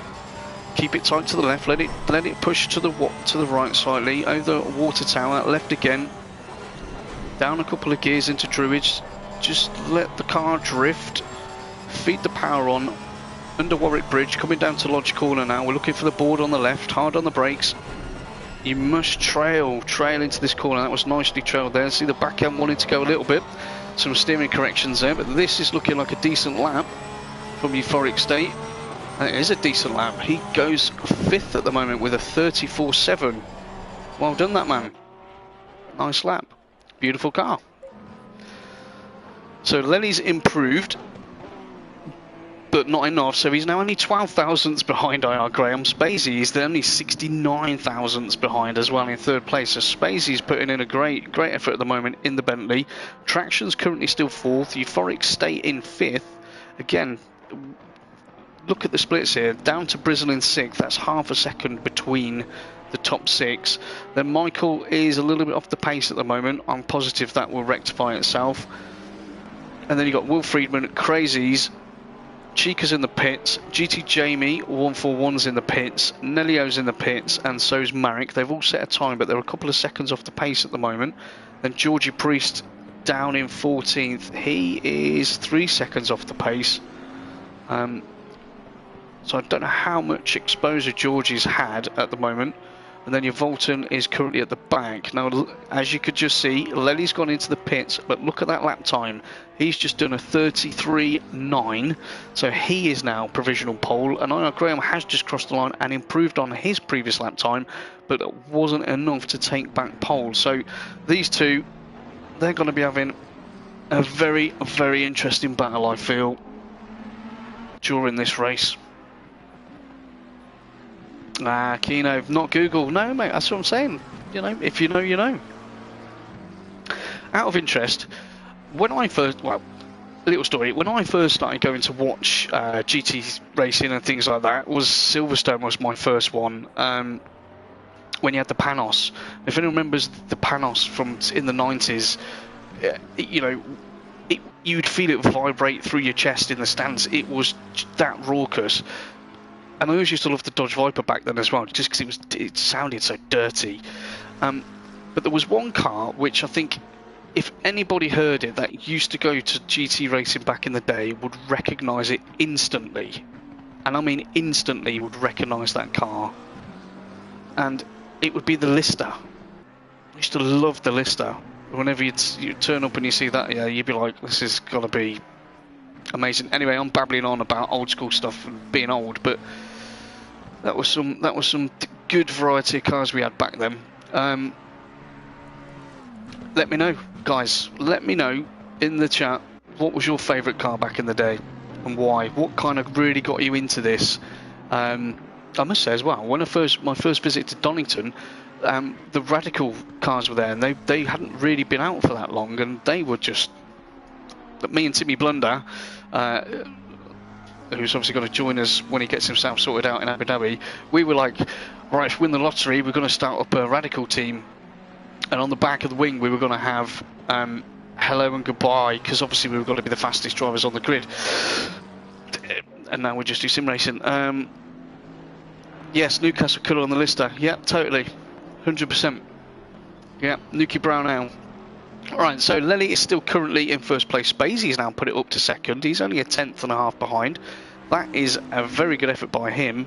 Keep it tight to the left. Let it push to the right slightly. Over Water Tower. Left again. Down a couple of gears into Druids. Just let the car drift. Feed the power on. Under Warwick Bridge. Coming down to Lodge Corner now. We're looking for the board on the left. Hard on the brakes. You must trail into this corner. That was nicely trailed there. See the back end wanted to go a little bit. Some steering corrections there, but this is looking like a decent lap from Euphoric State. It is a decent lap. He goes 5th at the moment with a 34.7. Well done, that man. Nice lap. Beautiful car. So Lenny's improved, but not enough. So he's now only 12 thousandths behind IR Graham. Spacey is only 69 thousandths behind as well in 3rd place. So Spacey's putting in a great effort at the moment in the Bentley. Traction's currently still 4th. Euphoric State in 5th. Again, look at the splits here. Down to Brizzle in 6th. That's half a second between the top 6. Then Michael is a little bit off the pace at the moment. I'm positive that will rectify itself. And then you've got Will Friedman, Crazies, Chica's in the pits, GT Jamie 141's in the pits, Nellio's in the pits, and so's Marek. They've all set a time, but they're a couple of seconds off the pace at the moment. Then Georgie Priest down in 14th. He is 3 seconds off the pace. So I don't know how much exposure Georgie's had at the moment. And then your Oulton is currently at the back. Now, as you could just see, Lenny's gone into the pits, but look at that lap time. He's just done a 33.9, so he is now provisional pole. And I know Graham has just crossed the line and improved on his previous lap time, but it wasn't enough to take back pole. So these two, they're going to be having a very, very interesting battle, I feel, during this race. Keno, not Google. No, mate, that's what I'm saying. You know, if you know, you know. Out of interest, when I first, well, a little story. When I first started going to watch GT racing and things like that, Silverstone was my first one. When you had the Panos. If anyone remembers the Panos from in the 90s, you know, you'd feel it vibrate through your chest in the stands. It was that raucous. And I always used to love the Dodge Viper back then as well, just because it sounded so dirty. But there was one car which I think, if anybody heard it that used to go to GT racing back in the day, would recognise it instantly. And I mean instantly would recognise that car. And it would be the Lister. I used to love the Lister. Whenever you turn up and you see that, yeah, you'd be like, this is got to be amazing. Anyway, I'm babbling on about old school stuff and being old, but that was some good variety of cars we had back then. Let me know, guys. Let me know in the chat what was your favourite car back in the day and why. What kind of really got you into this? I must say as well, when my first visit to Donington, the Radical cars were there, and they hadn't really been out for that long, and they were just. Me and Timmy Blunder, who's obviously going to join us when he gets himself sorted out in Abu Dhabi, we were like, right, if we win the lottery, we're going to start up a Radical team. And on the back of the wing, we were going to have hello and goodbye, because obviously we were going to be the fastest drivers on the grid. And now we just do sim racing. Yes, Newcastle colour on the Lister. Yeah, totally. 100%. Yeah, Nuki Brown now. Alright, so Lely is still currently in first place. Spacey's now put it up to second. He's only a 10.5 behind. That is a very good effort by him.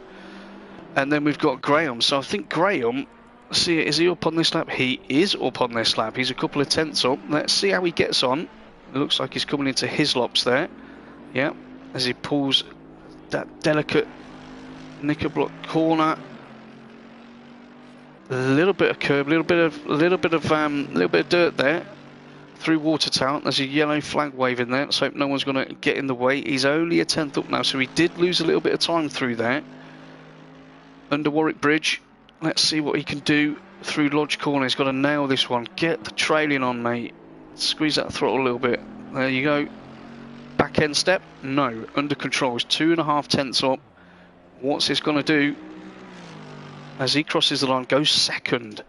And then we've got Graham. So I think Graham, see, is he up on this lap? He is up on this lap. He's a couple of tenths up. Let's see how he gets on. It looks like he's coming into Hislops there. Yeah, as he pulls that delicate Knickerblock corner. A little bit of curb, little bit of dirt there. Through Watertown, there's a yellow flag waving there. Let's hope no one's going to get in the way. He's only a tenth up now, so he did lose a little bit of time through there. Under Warwick Bridge, let's see what he can do through Lodge Corner. He's got to nail this one. Get the trailing on, mate. Squeeze that throttle a little bit. There you go. Back end step? No. Under control. He's 2.5 tenths up. What's this going to do? As he crosses the line, goes second.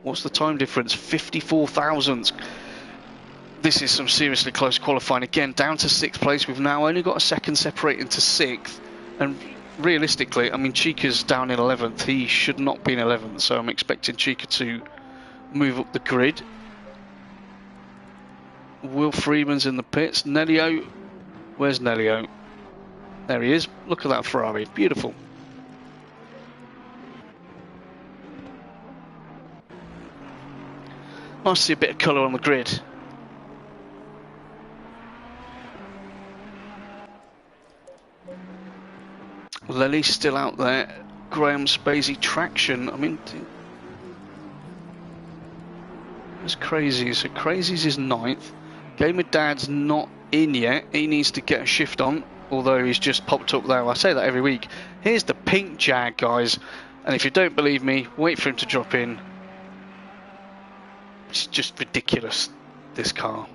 What's the time difference? 54 thousandths. This is some seriously close qualifying. Again, down to 6th place. We've now only got a second separating to 6th. And realistically, I mean, Chica's down in 11th. He should not be in 11th. So I'm expecting Chica to move up the grid. Will Freeman's in the pits. Nelio. Where's Nelio? There he is. Look at that Ferrari. Beautiful. Nice to see a bit of colour on the grid. Lely's still out there. Graham Spacey traction. I mean, it's crazy. So Crazy's is 9th. Gamer Dad's not in yet. He needs to get a shift on, although he's just popped up there. I say that every week. Here's the pink Jag, guys. And if you don't believe me, wait for him to drop in. It's just ridiculous, this car.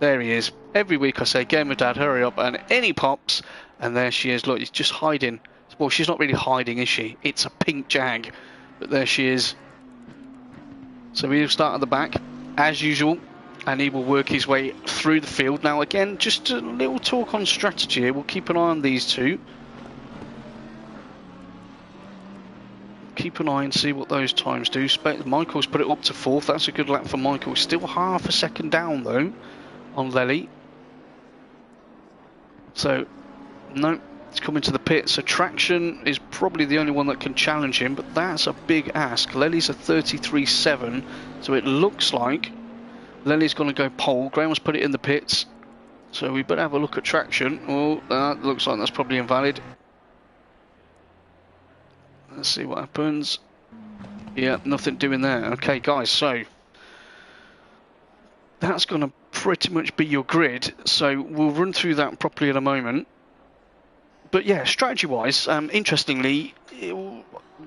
There he is. Every week I say, Gamer Dad, hurry up. And in he pops. And there she is. Look, he's just hiding. Well, she's not really hiding, is she? It's a pink Jag. But there she is. So he'll start at the back, as usual. And he will work his way through the field. Now, again, just a little talk on strategy here. We'll keep an eye on these two. Keep an eye and see what those times do. Michael's put it up to 4th. That's a good lap for Michael. Still half a second down, though, on Lely. So, no, it's coming to the pit. So Traction is probably the only one that can challenge him, but that's a big ask. Lely's a 33.7, so it looks like Lely's going to go pole. Graham's put it in the pits, so we better have a look at Traction. Oh, that looks like that's probably invalid. Let's see what happens. Yeah, nothing doing there. Okay, guys, so that's going to pretty much be your grid. So we'll run through that properly in a moment. But yeah, strategy-wise, interestingly,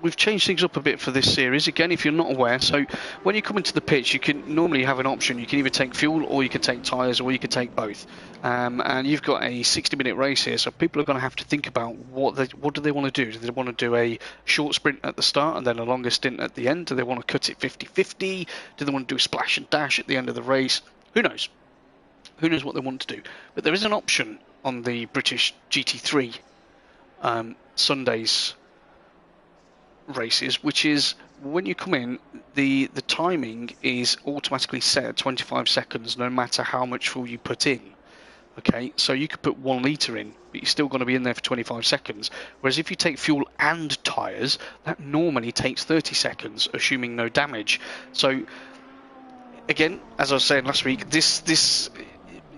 we've changed things up a bit for this series. Again, if you're not aware, so when you come into the pitch, you can normally have an option. You can either take fuel, or you can take tyres, or you can take both. And you've got a 60-minute race here, so people are going to have to think about what do they want to do. Do they want to do a short sprint at the start and then a longer stint at the end? Do they want to cut it 50-50? Do they want to do a splash and dash at the end of the race? Who knows? Who knows what they want to do? But there is an option on the British GT3 Sundays races, which is when you come in, the timing is automatically set at 25 seconds no matter how much fuel you put in. Okay, so you could put 1 litre in, but you're still going to be in there for 25 seconds. Whereas if you take fuel and tyres, that normally takes 30 seconds, assuming no damage. So again, as I was saying last week, this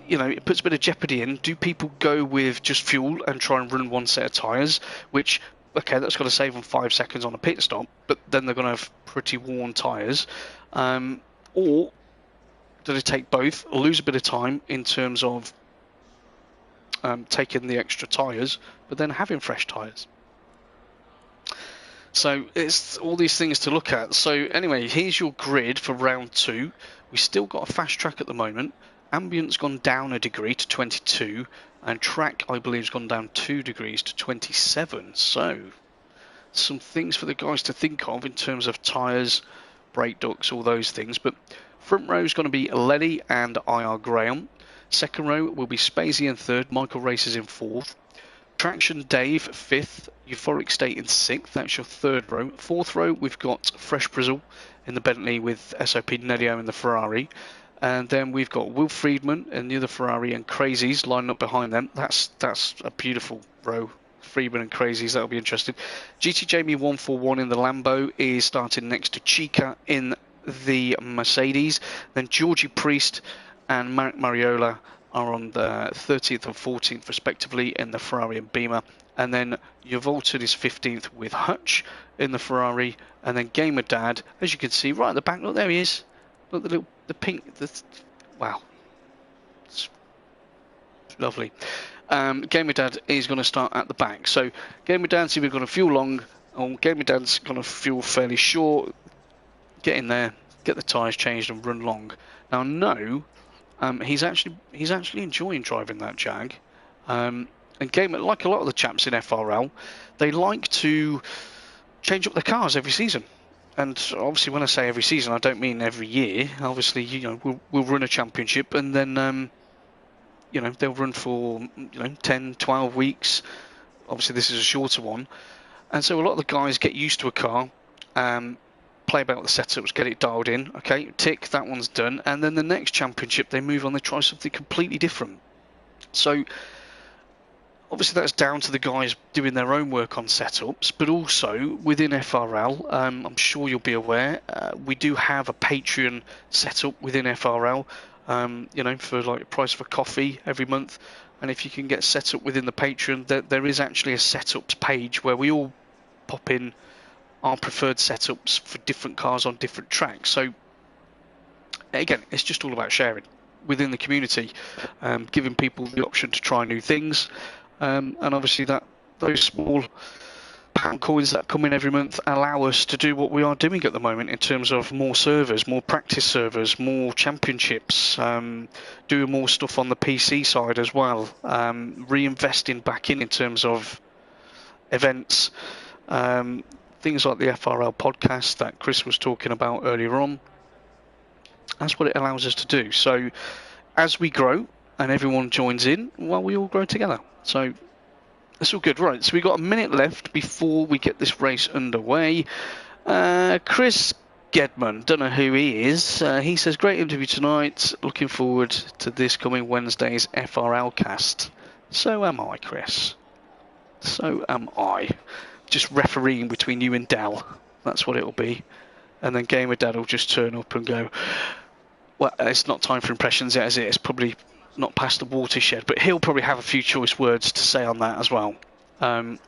you know, it puts a bit of jeopardy in. Do people go with just fuel and try and run 1 set of tyres, which, okay, that's going to save them 5 seconds on a pit stop, but then they're going to have pretty worn tyres. Or do they take both, lose a bit of time in terms of taking the extra tyres, but then having fresh tyres? So it's all these things to look at. So anyway, here's your grid for round 2. We still got a fast track at the moment. Ambient's gone down a degree to 22, and track, I believe, has gone down 2 degrees to 27. So some things for the guys to think of in terms of tyres, brake ducts, all those things. But front row is going to be Lely and IR Graham. Second row will be Spacey in 3rd, Michael Races in 4th. Traction Dave 5th, Euphoric State in 6th, that's your 3rd row. 4th row we've got Fresh Brizzle in the Bentley with SOP Nelio in the Ferrari. And then we've got Will Friedman in the other Ferrari and Crazies lining up behind them. That's a beautiful row. Friedman and Crazies, that'll be interesting. GT Jamie 141 in the Lambo is starting next to Chica in the Mercedes. Then Georgie Priest and Mark Mariola are on the 13th and 14th respectively in the Ferrari and Beamer, and then your Oulton is 15th with Hutch in the Ferrari, and then Gamer Dad, as you can see right at the back, look, there he is, look, the pink, wow, it's lovely. Gamer Dad is going to start at the back, so Gamer Dad's either going to fuel long, or Gamer Dad's going to fuel fairly short, get in there, get the tyres changed and run long. Now no, he's actually enjoying driving that Jag, and Gamer, like a lot of the chaps in FRL, they like to change up their cars every season. And obviously, when I say every season, I don't mean every year. Obviously, you know, we'll run a championship, and then you know, they'll run for 10, 12 weeks. Obviously, this is a shorter one, and so a lot of the guys get used to a car. Play about the setups, get it dialed in, okay, tick, that one's done, and then the next championship they move on, they try something completely different. So obviously that's down to the guys doing their own work on setups, but also within FRL, I'm sure you'll be aware, we do have a Patreon setup within FRL, for like the price of a coffee every month, and if you can get set up within the Patreon, there is actually a setups page where we all pop in our preferred setups for different cars on different tracks. So again, it's just all about sharing within the community, giving people the option to try new things, and obviously those small pound coins that come in every month allow us to do what we are doing at the moment in terms of more servers, more practice servers, more championships, doing more stuff on the PC side as well, reinvesting back in terms of events, things like the FRL podcast that Chris was talking about earlier on. That's what it allows us to do. So as we grow and everyone joins in, well, we all grow together. So that's all good. Right, so we've got a minute left before we get this race underway. Chris Gedman, don't know who he is. He says, great interview tonight. Looking forward to this coming Wednesday's FRL cast. So am I, Chris. So am I. Just refereeing between you and Dal. That's what it'll be. And then Gamer Dad will just turn up and go, well, it's not time for impressions yet, is it? It's probably not past the watershed, but he'll probably have a few choice words to say on that as well. Well,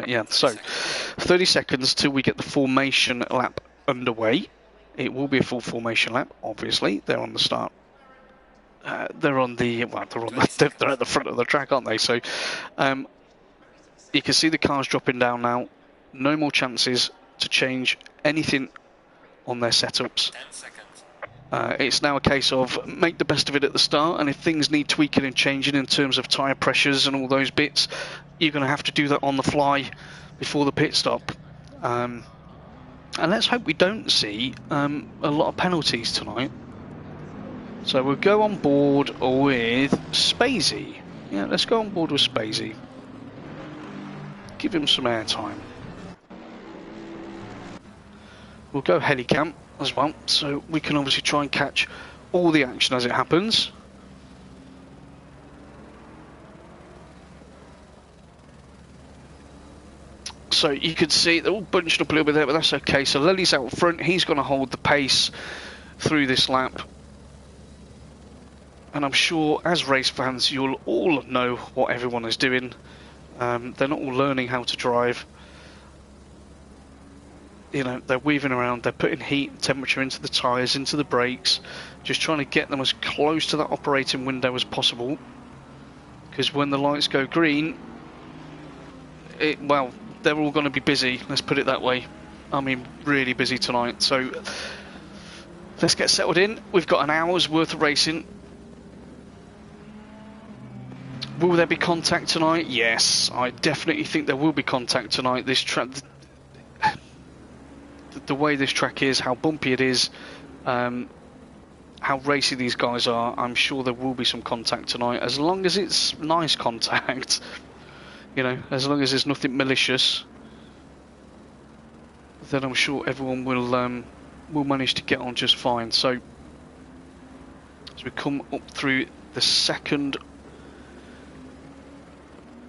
yeah, so 30 seconds till we get the formation lap underway. It will be a full formation lap, obviously. They're on the start. They're at the front of the track, aren't they? So you can see the cars dropping down now. No more chances to change anything on their setups. It's now a case of make the best of it at the start, and if things need tweaking and changing in terms of tyre pressures and all those bits, you're going to have to do that on the fly before the pit stop. And let's hope we don't see a lot of penalties tonight. So we'll go on board with Spacey. Yeah, let's go on board with Spacey. Give him some airtime. We'll go helicam as well, so we can obviously try and catch all the action as it happens. So you can see they're all bunched up a little bit there, but that's okay. So Lely's out front, he's going to hold the pace through this lap. And I'm sure as race fans you'll all know what everyone is doing. They're not all learning how to drive. You know, they're weaving around, they're putting heat and temperature into the tyres, into the brakes, just trying to get them as close to that operating window as possible. Because when the lights go green, well, they're all going to be busy, let's put it that way. I mean, really busy tonight. So let's get settled in. We've got an hour's worth of racing. Will there be contact tonight? Yes, I definitely think there will be contact tonight. This track, the way this track is, how bumpy it is, how racy these guys are, I'm sure there will be some contact tonight, as long as it's nice contact. You know, as long as there's nothing malicious, then I'm sure everyone will manage to get on just fine. So as we come up through the second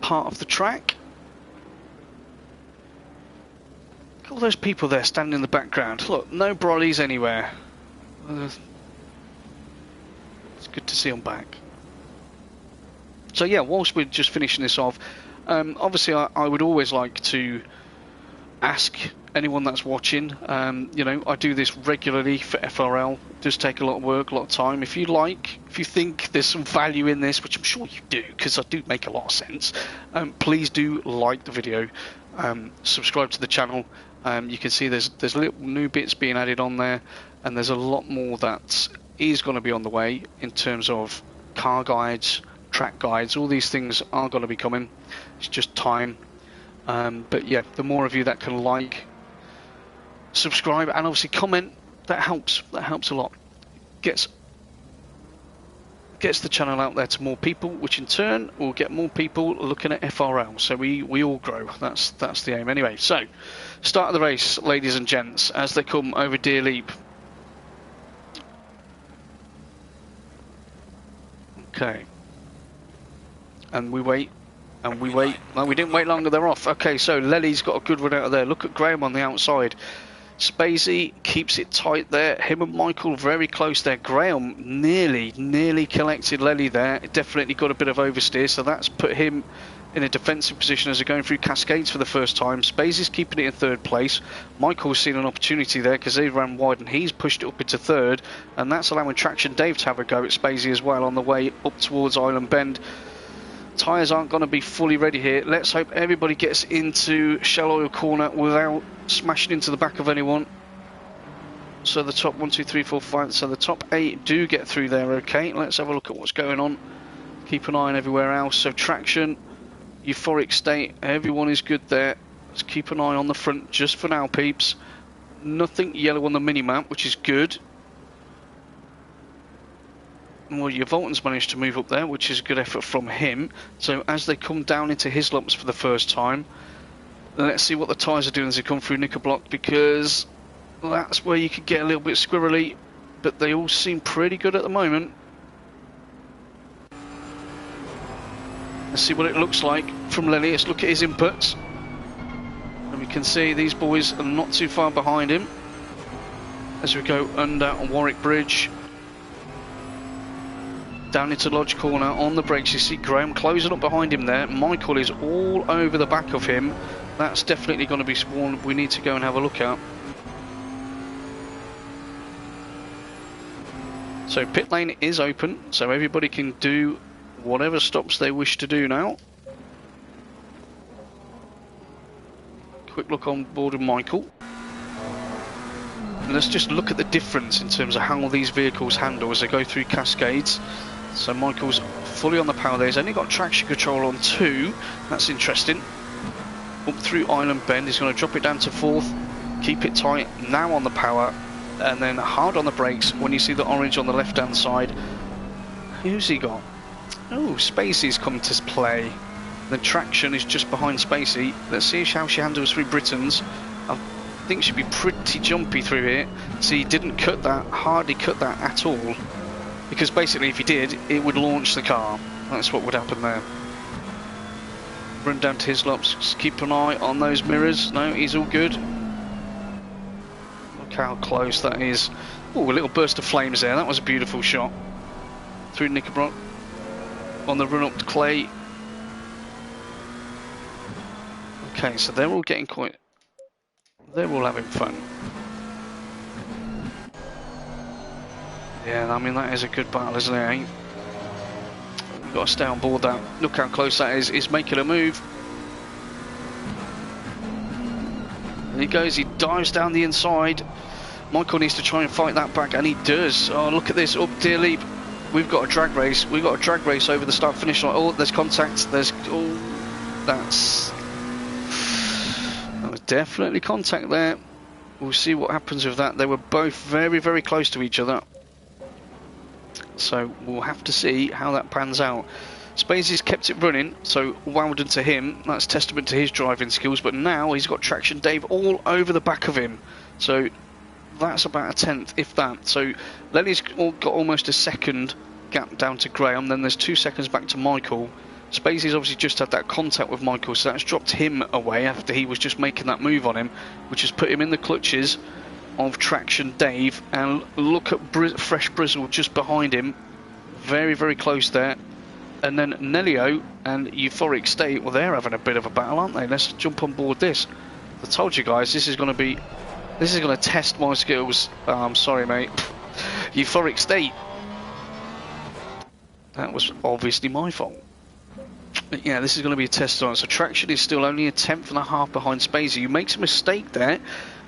part of the track, look at all those people there standing in the background. Look, no brollies anywhere. It's good to see them back. So yeah, whilst we're just finishing this off, obviously I would always like to ask anyone that's watching, you know, I do this regularly for FRL. It does take a lot of work, a lot of time. If you think there's some value in this, which I'm sure you do, because I do make a lot of sense, please do like the video, subscribe to the channel. You can see there's little new bits being added on there, and there's a lot more that is going to be on the way in terms of car guides, track guides. All these things are going to be coming. It's just time. But yeah, the more of you that can like, subscribe, and obviously comment, that helps a lot. Gets the channel out there to more people, which in turn will get more people looking at FRL, so we all grow. That's the aim anyway. So start of the race, ladies and gents, as they come over Deer Leap. Okay, and we wait. And we wait. No, we didn't wait longer, they're off. Okay, so Lely's got a good run out of there. Look at Graham on the outside. Spacey keeps it tight there. Him and Michael very close there. Graham nearly collected Lely there. Definitely got a bit of oversteer, so that's put him in a defensive position as they're going through Cascades for the first time. Spacey's keeping it in third place. Michael's seen an opportunity there because they ran wide and he's pushed it up into third, and that's allowing Traction Dave to have a go at Spacey as well on the way up towards Island Bend. Tyres aren't going to be fully ready here. Let's hope everybody gets into Shell Oil Corner without smashing into the back of anyone. So the top 1, 2, 3, 4, 5. So the top 8 do get through there. Okay, let's have a look at what's going on. Keep an eye on everywhere else. So Traction, Euphoric State, everyone is good there. Let's keep an eye on the front just for now, peeps. Nothing yellow on the mini-map, which is good. Well, your Oulton's managed to move up there, which is a good effort from him. So as they come down into his lumps for the first time, let's see what the tyres are doing as they come through Knickerblock, because that's where you could get a little bit squirrely, but they all seem pretty good at the moment. Let's see what it looks like from Lely. Let's look at his inputs. And we can see these boys are not too far behind him as we go under Warwick Bridge. Down into Lodge Corner on the brakes. You see Graham closing up behind him there. Michael is all over the back of him. That's definitely going to be one we need to go and have a look at. So pit lane is open, so everybody can do whatever stops they wish to do now. Quick look on board of Michael. And let's just look at the difference in terms of how these vehicles handle as they go through Cascades. So Michael's fully on the power there. He's only got traction control on 2. That's interesting. Up through Island Bend. He's going to drop it down to 4th. Keep it tight. Now on the power. And then hard on the brakes when you see the orange on the left-hand side. Who's he got? Oh, Spacey's come to play. The traction is just behind Spacey. Let's see how she handles through Britain's. I think she'd be pretty jumpy through here. See, he didn't cut that. Hardly cut that at all. Because basically if he did, it would launch the car. That's what would happen there. Run down to his lumps. Just keep an eye on those mirrors. No, he's all good. Look how close that is. Oh, a little burst of flames there. That was a beautiful shot. Through Knickerblock. On the run up to Clay. Okay, so they're all getting quite... They're all having fun. Yeah, I mean, that is a good battle, isn't it, eh? We've got to stay on board that. Look how close that is. He's making a move. And he goes, he dives down the inside. Michael needs to try and fight that back, and he does. Oh, look at this, up Deer Leap. We've got a drag race. We've got a drag race over the start-finish line. Oh, there's contact. There's... Oh, that was definitely contact there. We'll see what happens with that. They were both very, very close to each other. So we'll have to see how that pans out. Spacey's kept it running, so well done to him. That's testament to his driving skills. But now he's got Traction Dave all over the back of him. So that's about a 10th, if that. So Lenny's got almost a second gap down to Graham. Then there's 2 seconds back to Michael. Spacey's obviously just had that contact with Michael, so that's dropped him away after he was just making that move on him, which has put him in the clutches of Traction Dave. And look at Fresh Brizzle just behind him, very, very close there. And then Nelio and Euphoric State, well, they're having a bit of a battle, aren't they? Let's jump on board this. I told you guys, this is going to test my skills. Oh, I'm sorry, mate. Euphoric State. That was obviously my fault. But yeah, this is going to be a test on it. So Traction is still only a 10.5 behind Spacey. You makes a mistake there,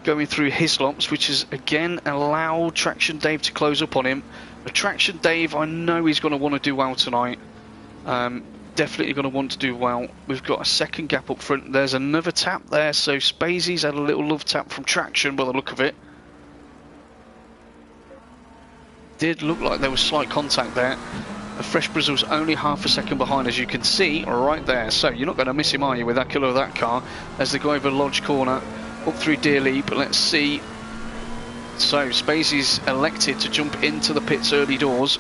going through Hislops, which has again allowed Traction Dave to close up on him. But Traction Dave, I know he's going to want to do well tonight. Definitely going to want to do well. We've got a second gap up front. There's another tap there, so Spacey's had a little love tap from Traction by the look of it. Did look like there was slight contact there. Fresh Brizzle's only half a second behind, as you can see right there. So you're not going to miss him, are you, with that killer of that car? As they go over Lodge Corner, up through Dearly, but let's see. So Spacey's elected to jump into the pits early doors.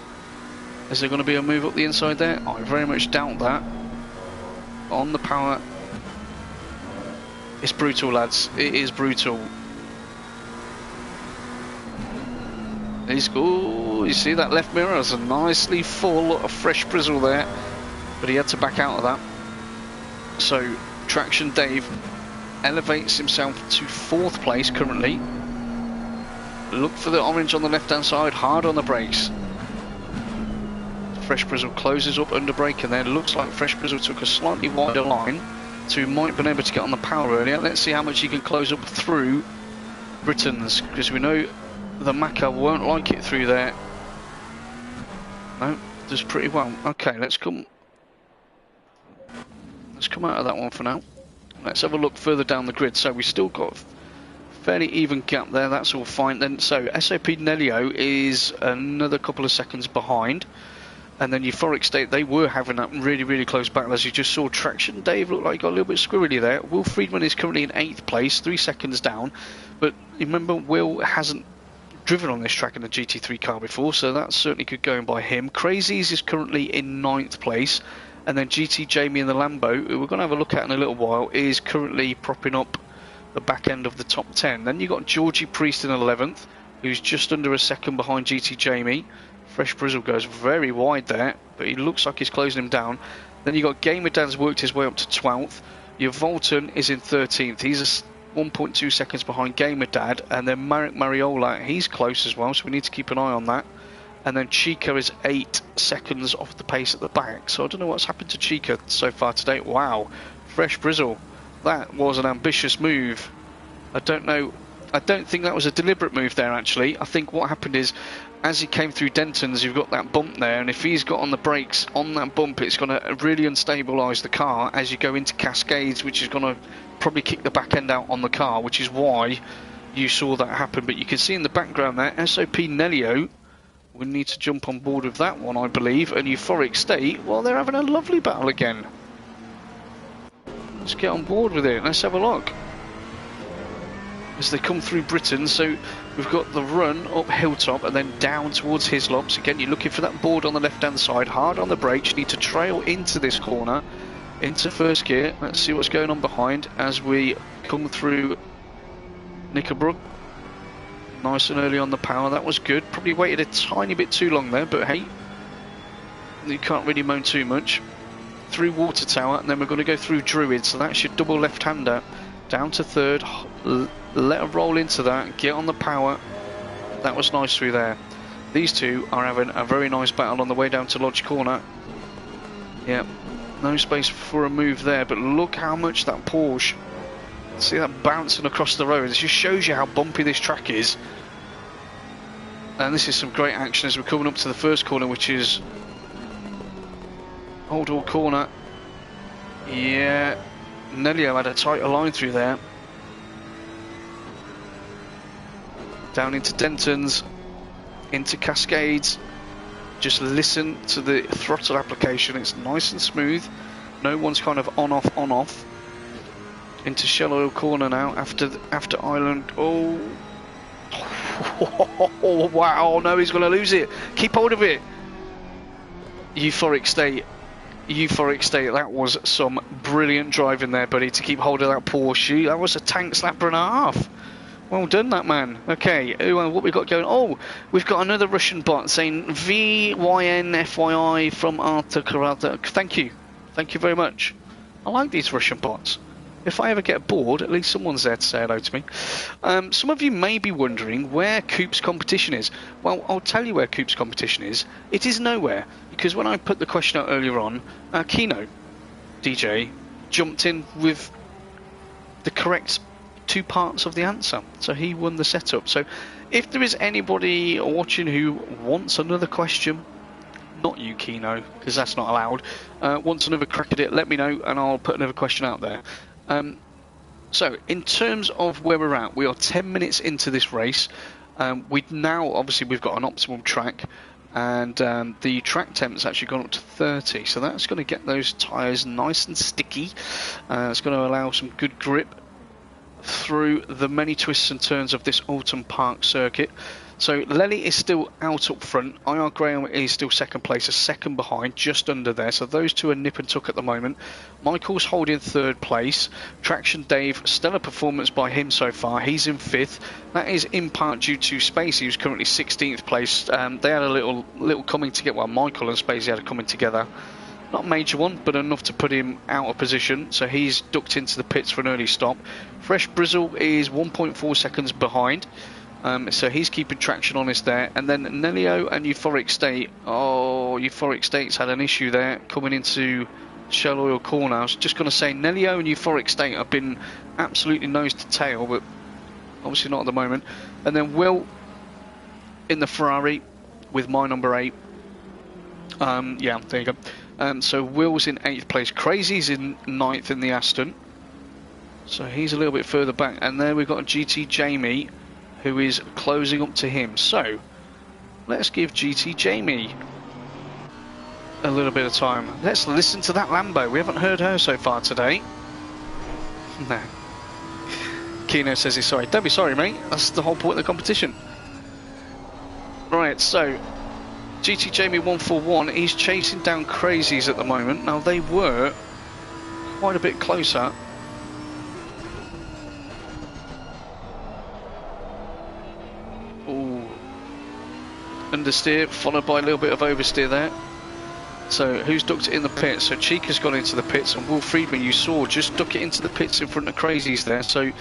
Is there going to be a move up the inside there? I very much doubt that. On the power. It's brutal, lads. It is brutal. He's cool. You see that left mirror is a nicely full of Fresh Brizzle there, but he had to back out of that. So Traction Dave elevates himself to 4th place currently. Look for the orange on the left hand side, hard on the brakes. Fresh Brizzle closes up under brake, and then looks like Fresh Brizzle took a slightly wider line, so he might have been able to get on the power earlier. Let's see how much he can close up through Britain's, because we know the Macca won't like it through there. No, does pretty well. Okay, let's come out of that one for now. Let's have a look further down the grid. So we still got a fairly even gap there. That's all fine. Then so SOP Nelio is another couple of seconds behind, and then Euphoric State, they were having that really close battle, as you just saw. Traction Dave looked like he got a little bit squirrely there. Will Friedman is currently in 8th place, 3 seconds down, but remember, Will hasn't driven on this track in a GT3 car before, so that's certainly good going by him. Crazies is currently in 9th place, and then GT Jamie in the Lambo, who we're going to have a look at in a little while, is currently propping up the back end of the top 10. Then you've got Georgie Priest in 11th, who's just under a second behind GT Jamie. Fresh Brizzle goes very wide there, but he looks like he's closing him down. Then you've got Gamer Dan's worked his way up to 12th. Your Oulton is in 13th. He's a 1.2 seconds behind Gamer Dad, and then Marek Mariola, he's close as well, so we need to keep an eye on that. And then Chica is 8 seconds off the pace at the back, so I don't know what's happened to Chica so far today. Wow, Fresh Brizzle, that was an ambitious move. I don't know, I don't think that was a deliberate move there actually. I think what happened is, as he came through Denton's, you've got that bump there, and if he's got on the brakes on that bump, it's going to really unstabilise the car as you go into Cascades, which is going to probably kick the back end out on the car, which is why you saw that happen. But you can see in the background there, SOP Nelio will need to jump on board with that one, I believe, and Euphoric State, well, they're having a lovely battle again. Let's get on board with it, let's have a look as they come through Britain. So we've got the run up Hilltop and then down towards Hislops. Again, you're looking for that board on the left hand side, hard on the brakes. You need to trail into this corner, into first gear. Let's see what's going on behind as we come through Knickerbrook. Nice and early on the power, that was good. Probably waited a tiny bit too long there, but hey, you can't really moan too much. Through Water Tower, and then we're going to go through Druid, so that's your double left-hander. Down to third, let her roll into that, get on the power. That was nice through there. These two are having a very nice battle on the way down to Lodge Corner. Yeah, no space for a move there, but look how much that Porsche, see that bouncing across the road. It just shows you how bumpy this track is. And this is some great action as we're coming up to the first corner, which is Old Hall Corner. Yeah, Nelio had a tighter line through there. Down into Denton's, into Cascades. Just listen to the throttle application, it's nice and smooth. No one's kind of on off. Into Shell Oil Corner now after Island. Oh. Oh wow, no, he's going to lose it. Keep hold of it. Euphoric State, that was some brilliant driving there, buddy, to keep hold of that Porsche. That was a tank slapper and a half. Well done, that man. Okay, what we got going? Oh, we've got another Russian bot saying VYNFYI from Arta Karata. Thank you. Thank you very much. I like these Russian bots. If I ever get bored, at least someone's there to say hello to me. Some of you may be wondering where Coops Competition is. Well, I'll tell you where Coops Competition is. It is nowhere, because when I put the question out earlier on, Kino, DJ, jumped in with the correct 2 parts of the answer, so he won the setup. So if there is anybody watching who wants another question, not you, Kino, because that's not allowed, wants another crack at it, let me know and I'll put another question out there. So in terms of where we're at, we are 10 minutes into this race. We've got an optimal track, and the track temp's actually gone up to 30, so that's going to get those tyres nice and sticky. It's going to allow some good grip through the many twists and turns of this Oulton Park circuit. So Lely is still out up front. IR Graham is still second place, a second behind, just under there. So those two are nip and tuck at the moment. Michael's holding third place. Traction Dave, stellar performance by him so far. He's in fifth. That is in part due to Spacey, who's currently 16th place. They had a little coming together. Well, Michael and Spacey had a coming together. Not a major one, but enough to put him out of position. So he's ducked into the pits for an early stop. Fresh Brizzle is 1.4 seconds behind. So he's keeping traction on us there. And then Nelio and Euphoric State. Oh, Euphoric State's had an issue there coming into Shell Oil Corner. I was just going to say Nelio and Euphoric State have been absolutely nose to tail, but obviously not at the moment. And then Will in the Ferrari with my number 8. Yeah, there you go. So Will's in 8th place. Crazy's in 9th in the Aston. So he's a little bit further back. And there we've got GT Jamie, who is closing up to him. So let's give GT Jamie a little bit of time. Let's listen to that Lambo. We haven't heard her so far today. No. Kino says he's sorry. Don't be sorry, mate. That's the whole point of the competition. Right, so GT Jamie 141, he's chasing down Crazies at the moment. Now they were quite a bit closer. Ooh. Understeer, followed by a little bit of oversteer there. So who's ducked it in the pits? So Chica's gone into the pits, and Will Friedman, you saw, just duck it into the pits in front of Crazies there. So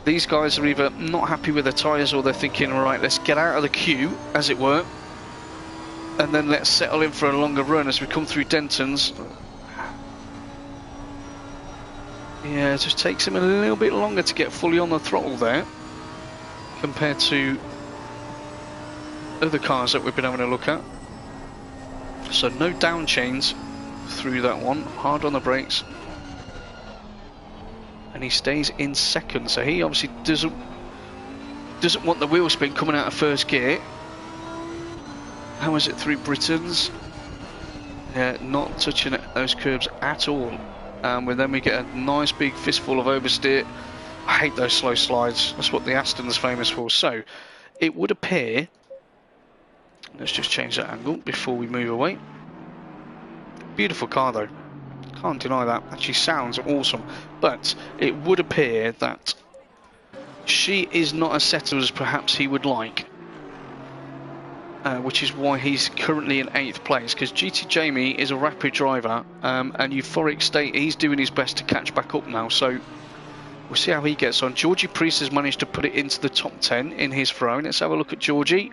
these guys are either not happy with their tyres, or they're thinking, all right, let's get out of the queue, as it were, and then let's settle in for a longer run as we come through Denton's. Yeah, it just takes him a little bit longer to get fully on the throttle there compared to other cars that we've been having a look at. So no down chains through that one, hard on the brakes, and he stays in second. So he obviously doesn't want the wheel spin coming out of first gear. How is it through Britain's? Yeah, not touching those curbs at all. And then we get a nice big fistful of oversteer. I hate those slow slides. That's what the Aston's famous for. So it would appear, let's just change that angle before we move away. Beautiful car though, can't deny that. Actually sounds awesome. But it would appear that she is not as settled as perhaps he would like. Which is why he's currently in 8th place, because GT Jamie is a rapid driver, and Euphoric State, he's doing his best to catch back up now, so we'll see how he gets on. Georgie Priest has managed to put it into the top 10 in his throne. Let's have a look at Georgie.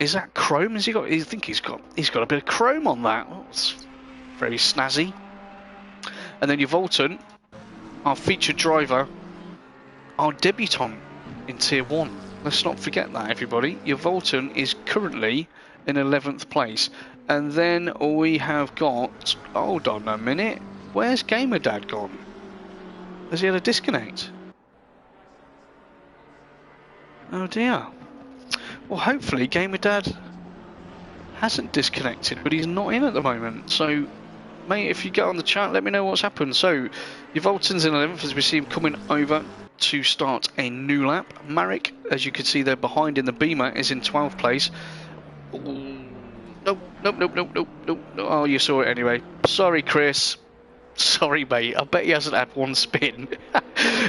Is that chrome? Has he got? I think he's got a bit of chrome on that. Oh, it's very snazzy. And then Oulton, our featured driver, our debutant in Tier 1. Let's not forget that, everybody. Oulton is currently in 11th place. And then we have got, hold on a minute, where's Gamer Dad gone? Has he had a disconnect? Oh dear. Well, hopefully Gamer Dad hasn't disconnected, but he's not in at the moment. So, mate, if you get on the chat, let me know what's happened. So, Oulton's in 11th as we see him coming over to start a new lap. Marek, as you can see there behind in the Beamer, is in 12th place. Nope. Oh, you saw it anyway. Sorry, Chris. Sorry, mate. I bet he hasn't had one spin.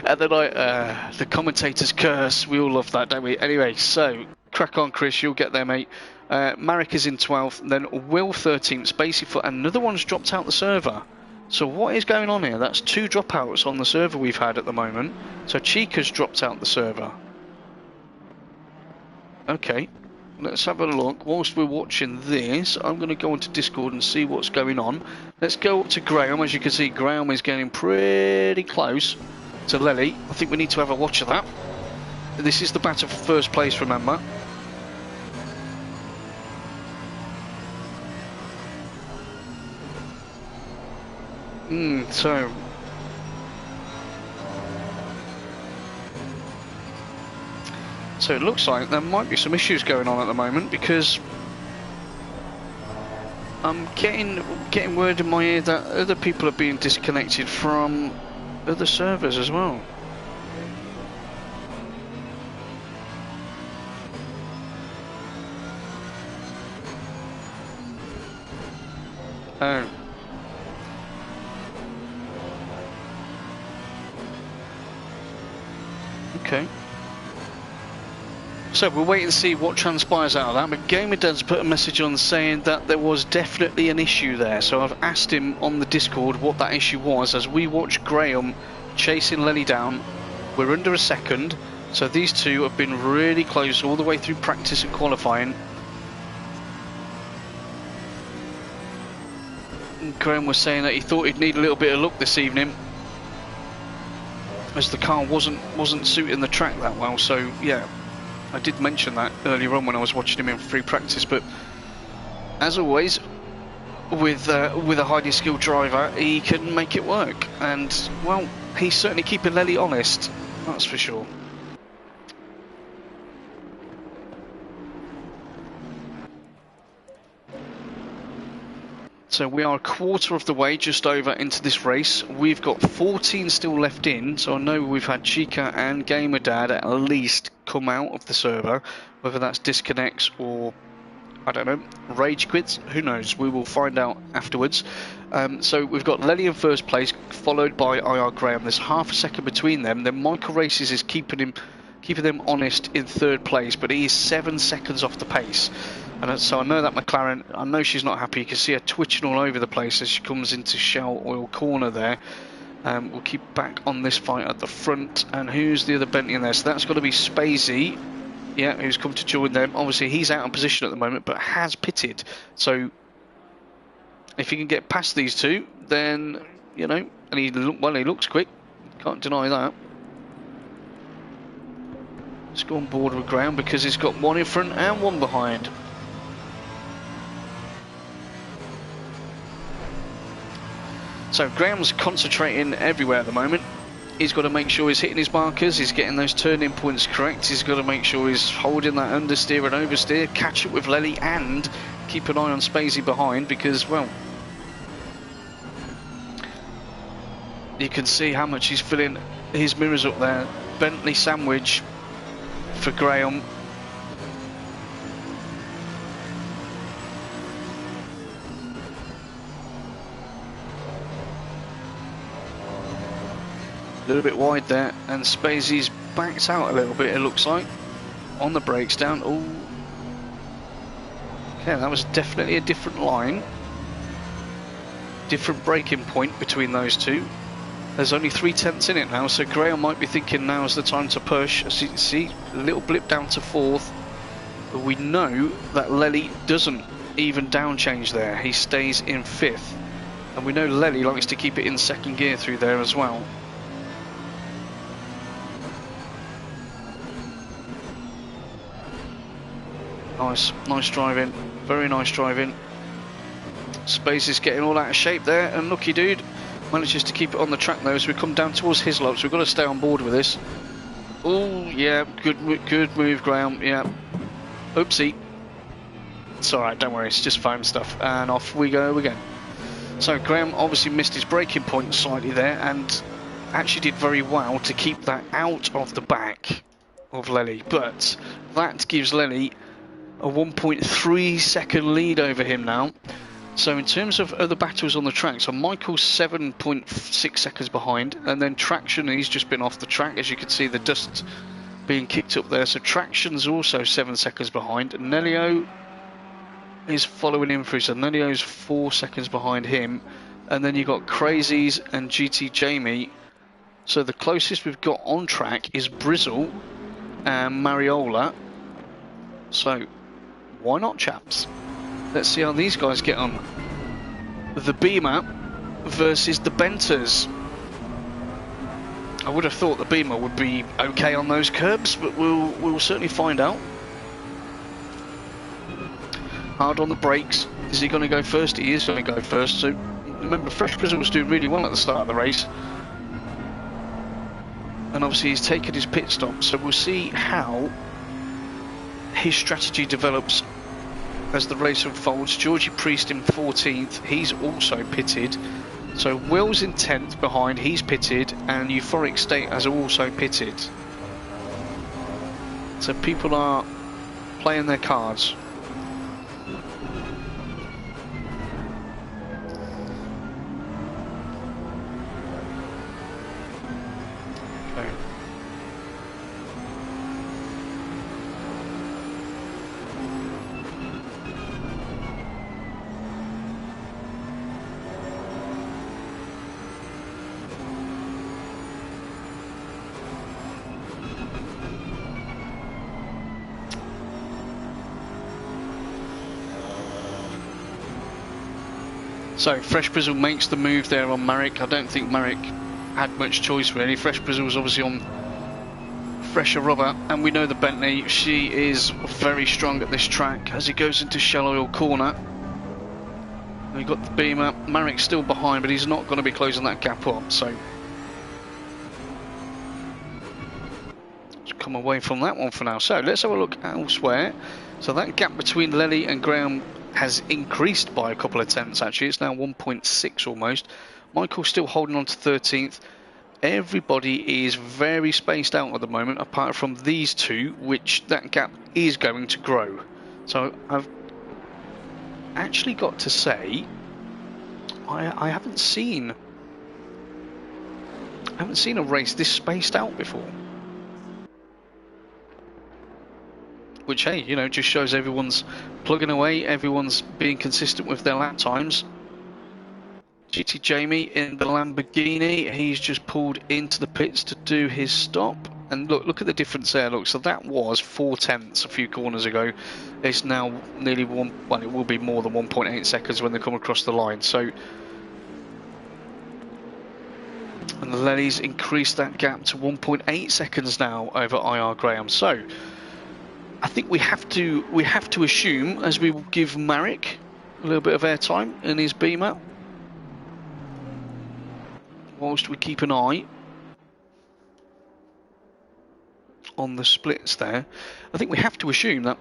And then the commentator's curse. We all love that, don't we? Anyway, so crack on, Chris. You'll get there, mate. Marek is in 12th. Then Will 13th. Spacey Foot. Another one's dropped out the server. So what is going on here? That's 2 dropouts on the server we've had at the moment. So Chica's dropped out the server. Okay. Let's have a look. Whilst we're watching this, I'm going to go onto Discord and see what's going on. Let's go up to Graham. As you can see, Graham is getting pretty close to Lely. I think we need to have a watch of that. This is the battle for first place, remember. So it looks like there might be some issues going on at the moment, because I'm getting word in my ear that other people are being disconnected from other servers as well. Oh. Okay. So we'll wait and see what transpires out of that, but GamerDad's put a message on saying that there was definitely an issue there. So I've asked him on the Discord what that issue was. As we watch Graham chasing Lenny down, we're under a second, so these two have been really close all the way through practice and qualifying. And Graham was saying that he thought he'd need a little bit of luck this evening, as the car wasn't suiting the track that well. So yeah, I did mention that earlier on when I was watching him in free practice, but as always, with a highly skilled driver, he can make it work, and well, he's certainly keeping Lely honest, that's for sure. So we are a quarter of the way just over into this race. We've got 14 still left in, so I know we've had Chica and GamerDad at least come out of the server, whether that's disconnects or, I don't know, rage quits, who knows, we will find out afterwards. So we've got Lenny in first place, followed by IR Graham. There's half a second between them. Then Michael Races is keeping them honest in third place, but he is 7 seconds off the pace. And so I know that McLaren, I know she's not happy. You can see her twitching all over the place as she comes into Shell Oil corner there. We'll keep back on this fight at the front. And who's the other Bentley in there? So that's got to be Spacey, yeah, who's come to join them. Obviously he's out of position at the moment, but has pitted. So if he can get past these two, then, you know, and he looks quick, can't deny that. Let's go on board with Graham, because he's got one in front and one behind. So Graham's concentrating everywhere at the moment. He's got to make sure he's hitting his markers, he's getting those turning points correct, he's got to make sure he's holding that understeer and oversteer, catch up with Lely, and keep an eye on Spacey behind, because, well, you can see how much he's filling his mirrors up there. Bentley sandwich for Graham. A little bit wide there, and Spacey's backed out a little bit, it looks like, on the brakes down. Oh, okay, that was definitely a different line, different braking point between those two. There's only 3/10 in it now, so Graham might be thinking now's the time to push. As you can see, a little blip down to 4th, but we know that Lely doesn't even down change there, he stays in 5th, and we know Lely likes to keep it in 2nd gear through there as well. Nice driving, very nice driving. Space is getting all out of shape there, and lucky dude manages to keep it on the track though, as we come down towards his lap, so we've got to stay on board with this. Oh yeah, good move, Graham, yeah. Oopsie. It's alright, don't worry, it's just foam stuff, and off we go again. So Graham obviously missed his braking point slightly there, and actually did very well to keep that out of the back of Lely, but that gives Lely a 1.3 second lead over him now. So in terms of other battles on the track, so Michael's 7.6 seconds behind, and then Traction, he's just been off the track. As you can see, the dust being kicked up there. So Traction's also 7 seconds behind. Nelio is following him through, so Nelio's 4 seconds behind him. And then you've got Crazies and GT Jamie. So the closest we've got on track is Brizzle and Mariola. So why not, chaps? Let's see how these guys get on. The Beamer versus the Benters. I would have thought the Beamer would be okay on those curbs, but we'll certainly find out. Hard on the brakes. Is he going to go first? He is going to go first. So remember, Fresh Brizzle was doing really well at the start of the race. And obviously he's taken his pit stop. So we'll see how his strategy develops as the race unfolds. Georgie Priest in 14th, he's also pitted. So Will's in 10th behind, he's pitted, and Euphoric State has also pitted. So people are playing their cards. Okay. So Fresh Brizzle makes the move there on Marek. I don't think Marek had much choice really. Fresh Brizzle was obviously on fresher rubber, and we know the Bentley, she is very strong at this track as he goes into Shell Oil Corner. We've got the Beamer. Marek's still behind, but he's not going to be closing that gap up, so let's come away from that one for now. So let's have a look elsewhere. So that gap between Lely and Graham has increased by a couple of tenths actually. It's now 1.6 almost. Michael's still holding on to 13th. Everybody is very spaced out at the moment, apart from these two, which that gap is going to grow. So I've actually got to say, I haven't seen a race this spaced out before. Which, hey, you know, just shows everyone's plugging away, everyone's being consistent with their lap times. GT Jamie in the Lamborghini, he's just pulled into the pits to do his stop. And look at the difference there, look, so that was 4 tenths a few corners ago. It's now nearly well, it will be more than 1.8 seconds when they come across the line. So, and the Lenny's increased that gap to 1.8 seconds now over IR Graham. So, I think we have to assume, as we will give Marek a little bit of airtime in his Beamer, whilst we keep an eye on the splits there. I think we have to assume that,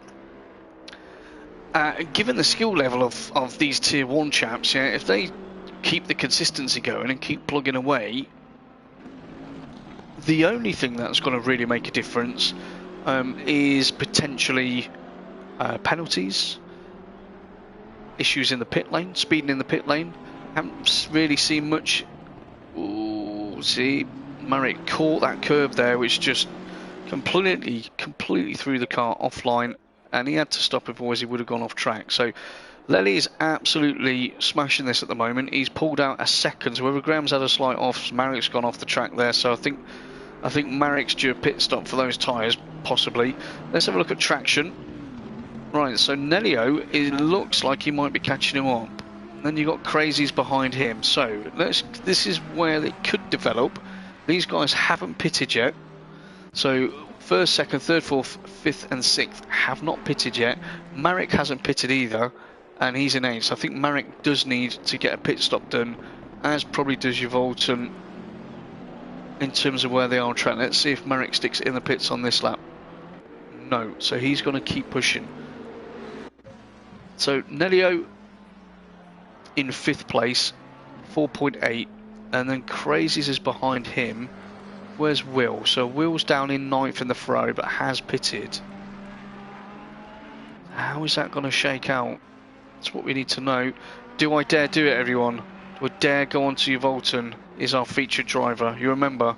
given the skill level of these tier 1 chaps, yeah, if they keep the consistency going and keep plugging away, the only thing that's going to really make a difference is potentially penalties, issues in the pit lane, speeding in the pit lane. Haven't really seen much. Ooh, see, Marek caught that curb there, which just completely threw the car offline, and he had to stop, otherwise he would have gone off track. So Lely is absolutely smashing this at the moment. He's pulled out a second, so whether Graham's had a slight off, Marek's gone off the track there. So I think Marek's due a pit stop for those tyres, possibly. Let's have a look at Traction. Right, so Nelio, it looks like he might be catching him up. Then you've got Crazies behind him. So this is where it could develop. These guys haven't pitted yet. So first, second, third, fourth, fifth and sixth have not pitted yet. Marek hasn't pitted either, and he's in 8th. So I think Marek does need to get a pit stop done, as probably does Oulton, in terms of where they are on track. Let's see if Marek sticks it in the pits on this lap. No, so he's going to keep pushing. So Nelio in 5th place, 4.8, and then Crazies is behind him. Where's Will? So Will's down in 9th in the Ferrari, but has pitted. How is that going to shake out? That's what we need to know. Do I dare do it, everyone? Do I dare go on to Oulton? Is our featured driver. You remember,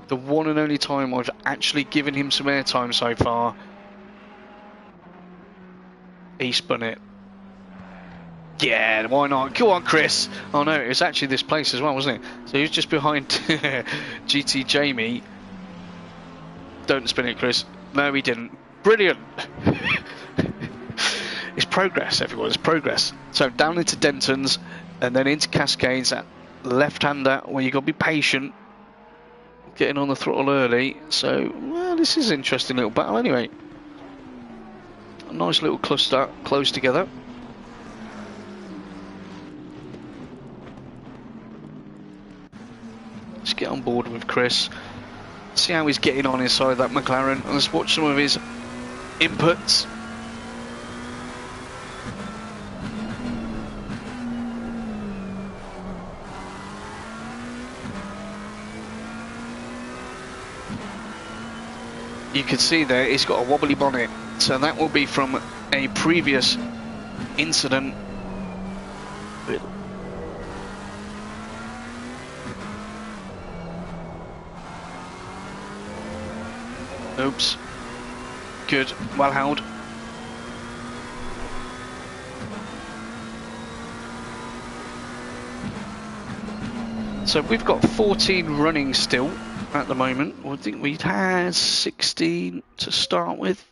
the one and only time I've actually given him some airtime so far. He spun it. Yeah, why not? Go on, Chris. Oh no, it was actually this place as well, wasn't it? So he was just behind GT Jamie. Don't spin it, Chris. No, he didn't. Brilliant. It's progress, everyone. It's progress. So down into Denton's and then into Cascades at left-hander where you've got to be patient. Getting on the throttle early. So, well, this is an interesting little battle anyway. A nice little cluster close together. Let's get on board with Chris. See how he's getting on inside that McLaren. Let's watch some of his inputs. You can see there he's got a wobbly bonnet, so that will be from a previous incident. Oops. Good. Well held. So we've got 14 running still at the moment. I think we'd had 16 to start with.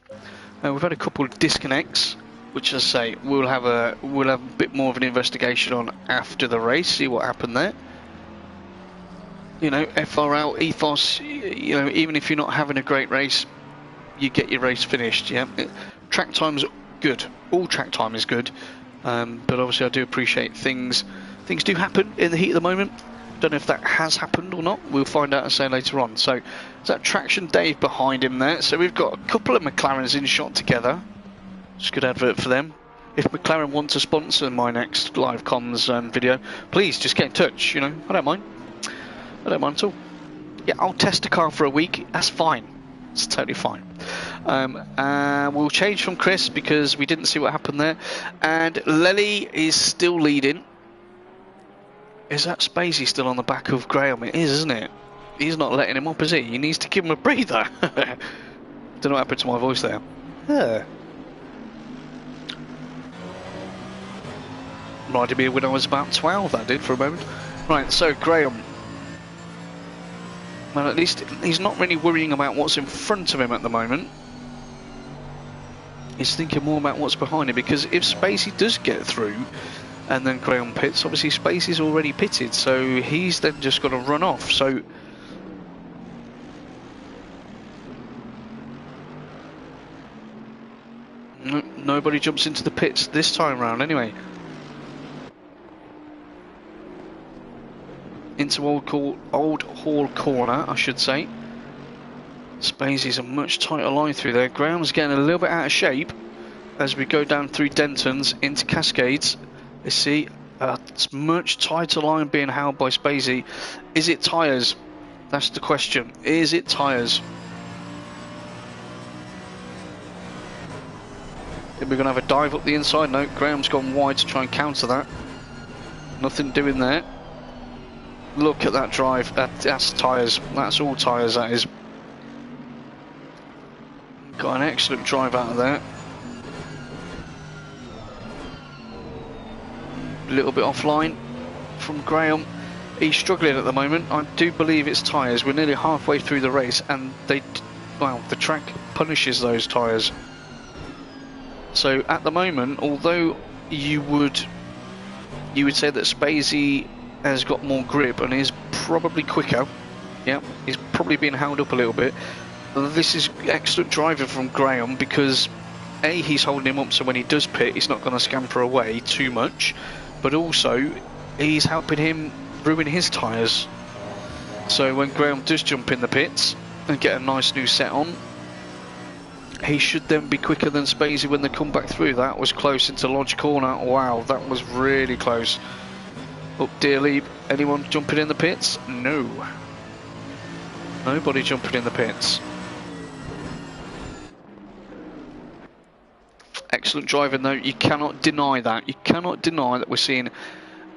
We've had a couple of disconnects, which, as I say, we'll have a bit more of an investigation on after the race. See what happened there. You know, FRL ethos. You know, even if you're not having a great race, you get your race finished. Yeah, track time's good. All track time is good, but obviously I do appreciate things do happen in the heat of the moment. Don't know if that has happened or not. We'll find out and say later on. So, is that Traction Dave behind him there? So we've got a couple of McLarens in shot together. It's a good advert for them. If McLaren want to sponsor my next live comms video, please just get in touch. You know, I don't mind. I don't mind at all. Yeah, I'll test a car for a week. That's fine. It's totally fine. We'll change from Chris because we didn't see what happened there. And Lely is still leading. Is that Spacey still on the back of Graham? It is, isn't it? He's not letting him up, is he? He needs to give him a breather. Don't know what happened to my voice there. Reminded me of when I was about 12, that did, for a moment. Right, so Graham. Well, at least he's not really worrying about what's in front of him at the moment. He's thinking more about what's behind him, because if Spacey does get through and then Graham pits, obviously Spacey's already pitted, so he's then just got to run off. So nobody jumps into the pits this time round anyway. Into Old Hall Corner, I should say. Spacey's a much tighter line through there. Graham's getting a little bit out of shape as we go down through Denton's into Cascades. You see, it's much tighter line being held by Spacey. Is it tyres? That's the question. Is it tyres? We're going to have a dive up the inside. No, Graham's gone wide to try and counter that. Nothing doing there. Look at that drive. That's tyres. That's all tyres, that is. Got an excellent drive out of there. A little bit offline from Graham. He's struggling at the moment. I do believe it's tyres. We're nearly halfway through the race, and the track punishes those tyres. So at the moment, although you would say that Spacey has got more grip and is probably quicker, yeah, he's probably been held up a little bit. This is excellent driving from Graham because A, he's holding him up so when he does pit, he's not going to scamper away too much. But also, he's helping him ruin his tyres. So when Graham does jump in the pits and get a nice new set on, he should then be quicker than Spacey when they come back through. That was close into Lodge Corner. Wow, that was really close. Up dearly. Anyone jumping in the pits? No. Nobody jumping in the pits. Excellent driving though, you cannot deny that. You cannot deny that we're seeing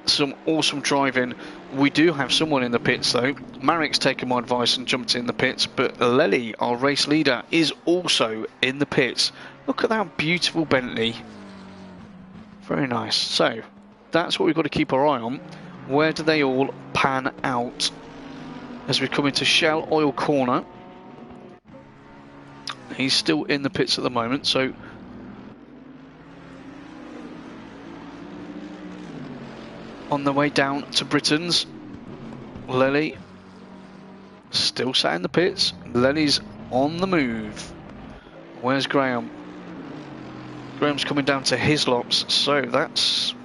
some awesome driving. We do have someone in the pits though. Marek's taken my advice and jumped in the pits, but Lely, our race leader, is also in the pits. Look at that beautiful Bentley. Very nice. So that's what we've got to keep our eye on. Where do they all pan out as we come into Shell Oil Corner? He's still in the pits at the moment, so on the way down to Britain's, Lely still sat in the pits. Lely's on the move. Where's Graham? Graham's coming down to his lops, so that's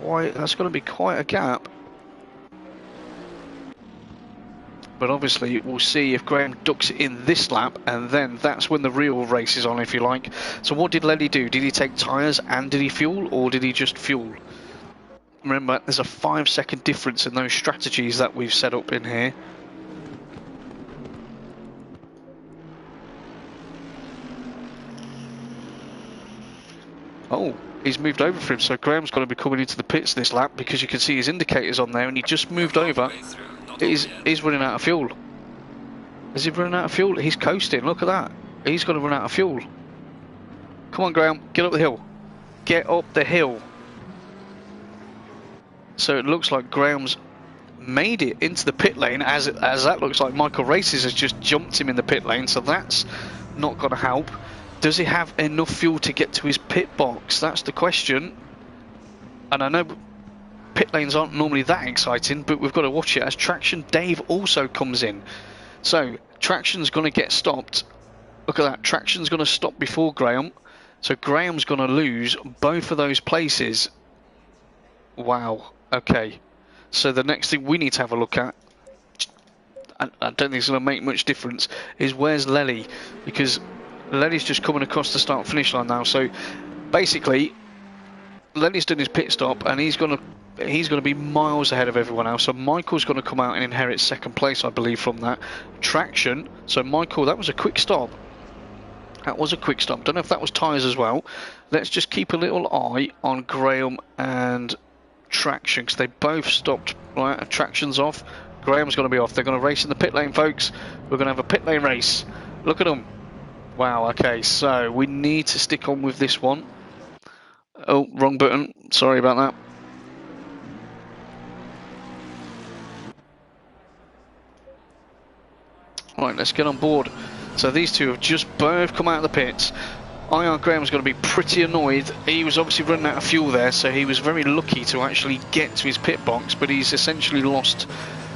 going to be quite a gap. But obviously we'll see if Graham ducks it in this lap, and then that's when the real race is on, if you like. So what did Lely do? Did he take tyres and did he fuel, or did he just fuel? Remember, there's a 5-second difference in those strategies that we've set up in here. Oh, he's moved over for him, so Graham's got to be coming into the pits this lap, because you can see his indicators on there and he just moved over. He's running out of fuel. Is he running out of fuel? He's coasting, look at that. He's going to run out of fuel. Come on, Graham, get up the hill. Get up the hill. So it looks like Graham's made it into the pit lane, as that looks like Michael Races has just jumped him in the pit lane, so that's not going to help. Does he have enough fuel to get to his pit box? That's the question. And I know pit lanes aren't normally that exciting, but we've got to watch it as Traction Dave also comes in. So Traction's going to get stopped. Look at that, Traction's going to stop before Graham, so Graham's going to lose both of those places. Wow. Okay, so the next thing we need to have a look at, I don't think it's going to make much difference, is where's Lely, because Lely's just coming across the start finish line now. So basically Lely's done his pit stop and he's going to be miles ahead of everyone else. So Michael's going to come out and inherit second place, I believe, from that. Traction, so Michael, that was a quick stop. That was a quick stop. Don't know if that was tyres as well. Let's just keep a little eye on Graham and Traction, because they both stopped. Right, Traction's off, Graham's going to be off. They're going to race in the pit lane, folks. We're going to have a pit lane race. Look at them. Wow, okay, so we need to stick on with this one. Oh, wrong button, sorry about that. Right, let's get on board. So these two have just both come out of the pits. IR Graham's going to be pretty annoyed. He was obviously running out of fuel there, so he was very lucky to actually get to his pit box, but he's essentially lost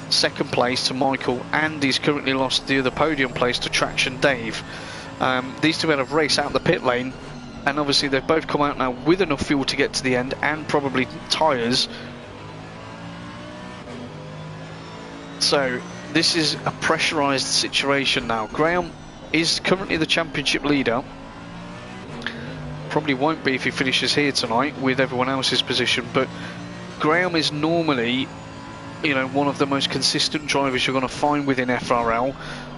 second place to Michael, and he's currently lost the other podium place to Traction Dave. These two had a race out the pit lane, and obviously they've both come out now with enough fuel to get to the end, and probably tyres. So this is a pressurised situation now. Graham is currently the championship leader. Probably won't be if he finishes here tonight with everyone else's position, but Graham is normally, you know, one of the most consistent drivers you're going to find within FRL,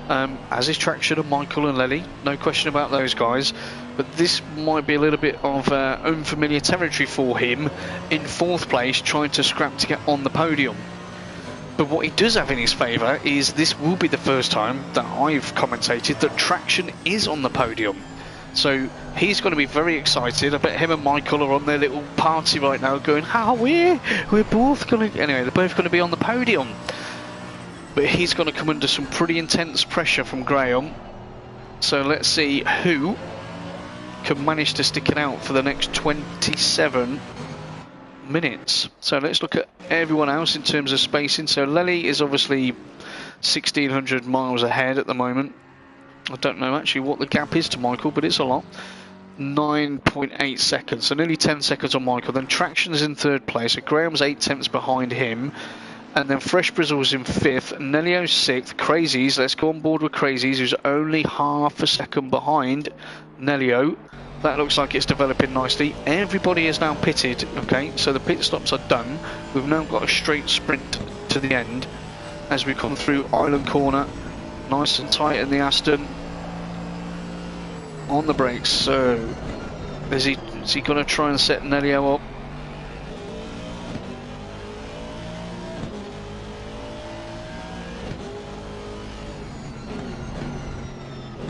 as is Traction and Michael and Lely, no question about those guys. But this might be a little bit of unfamiliar territory for him in fourth place, trying to scrap to get on the podium. But what he does have in his favour is this will be the first time that I've commentated that Traction is on the podium. So he's going to be very excited. I bet him and Michael are on their little party right now going, oh, we're both going to... Anyway, they're both going to be on the podium. But he's going to come under some pretty intense pressure from Graham. So let's see who can manage to stick it out for the next 27 minutes. So let's look at everyone else in terms of spacing. So Lely is obviously 1,600 miles ahead at the moment. I don't know actually what the gap is to Michael, but it's a lot. 9.8 seconds, so nearly 10 seconds on Michael. Then Traction's in third place, so Graham's 8 tenths behind him. And then Fresh Brizzle's in fifth, Nelio's sixth. Crazies, let's go on board with Crazies, who's only half a second behind Nelio. That looks like it's developing nicely. Everybody is now pitted, okay, so the pit stops are done. We've now got a straight sprint to the end as we come through Island Corner. Nice and tight in the Aston. On the brakes, so is he What's he going to try and set Nelio up?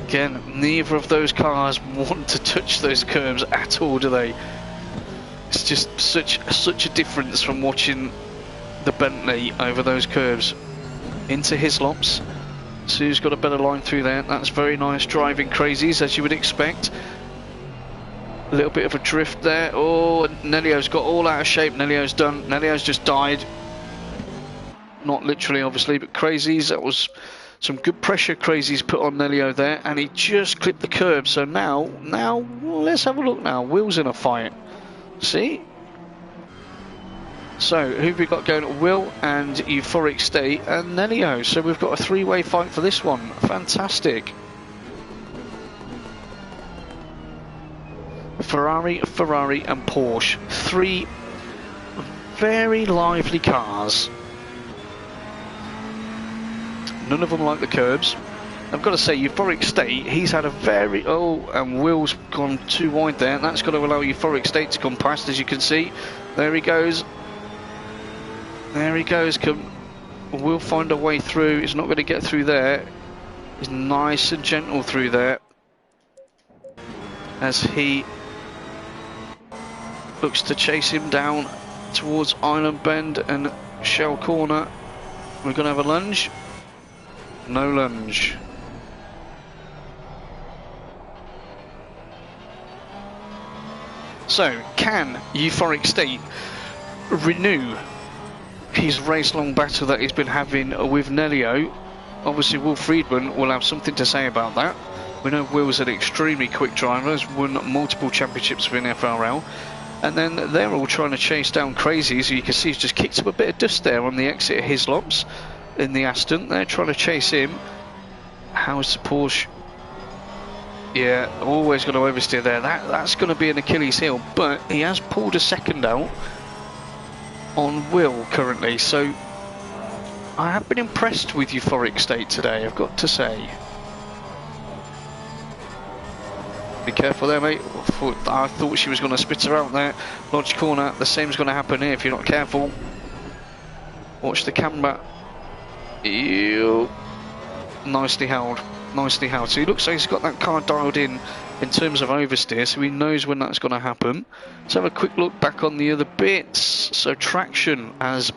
Again, neither of those cars want to touch those curbs at all, do they? It's just such a difference from watching the Bentley over those curves. Into Hislops. Sue's got a better line through there. That's very nice driving, Crazies, as you would expect. A little bit of a drift there. Oh, Nelio's got all out of shape. Nelio's done. Nelio's just died. Not literally, obviously, but Crazies, that was some good pressure Crazies put on Nelio there, and he just clipped the curb. So now, let's have a look now. Will's in a fight. See? So, who've we got going? Will and Euphoric State and Nelio. So we've got a three-way fight for this one. Fantastic. Ferrari, and Porsche. Three very lively cars. None of them like the curbs. I've got to say, Euphoric State, he's had a very... Oh, and Will's gone too wide there. That's got to allow Euphoric State to come past, as you can see. There he goes. There he goes. We'll find a way through. He's not going to get through there. He's nice and gentle through there, as he looks to chase him down towards Island Bend and Shell Corner. We're going to have a lunge. No lunge. So, can Euphoric State renew his race-long battle that he's been having with Nelio? Obviously, Will Friedman will have something to say about that. We know Will's an extremely quick driver, has won multiple championships within FRL. And then they're all trying to chase down Crazy, so you can see he's just kicked up a bit of dust there on the exit of Hislops in the Aston. They're trying to chase him. How's the Porsche? Yeah, always got to oversteer there. That's going to be an Achilles heel, but he has pulled a second out on Will currently, so I have been impressed with Euphoric State today, I've got to say. Be careful there, mate. I thought she was going to spit her out there. Lodge corner, the same's going to happen here if you're not careful. Watch the camera. Ew. Nicely held. Nicely held. So he looks like he's got that car dialed in terms of oversteer, so he knows when that's going to happen. Let's have a quick look back on the other bits. So traction, as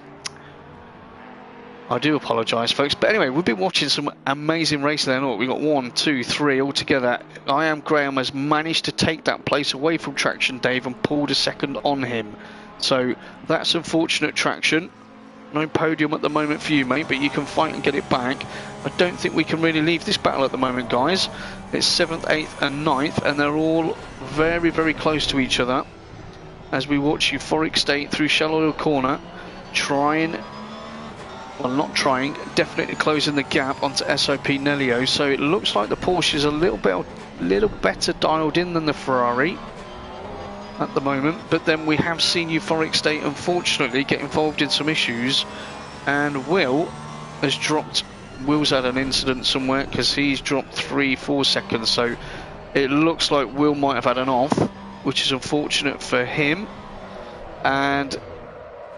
I do apologise, folks, but anyway, we've been watching some amazing racing there. Look, we've got 1, 2, 3 all together. I Am Graham has managed to take that place away from Traction Dave and pulled a second on him. So that's unfortunate, Traction. No podium at the moment for you, mate, but you can fight and get it back. I don't think we can really leave this battle at the moment, guys. It's 7th, 8th and 9th, and they're all very, very close to each other as we watch Euphoric State through Shallow Corner trying, well, not trying, definitely closing the gap onto SOP Nelio. So it looks like the Porsche is a little better dialed in than the Ferrari at the moment, but then we have seen Euphoric State unfortunately get involved in some issues, and Will's had an incident somewhere because he's dropped 3-4 seconds, so it looks like Will might have had an off, which is unfortunate for him. And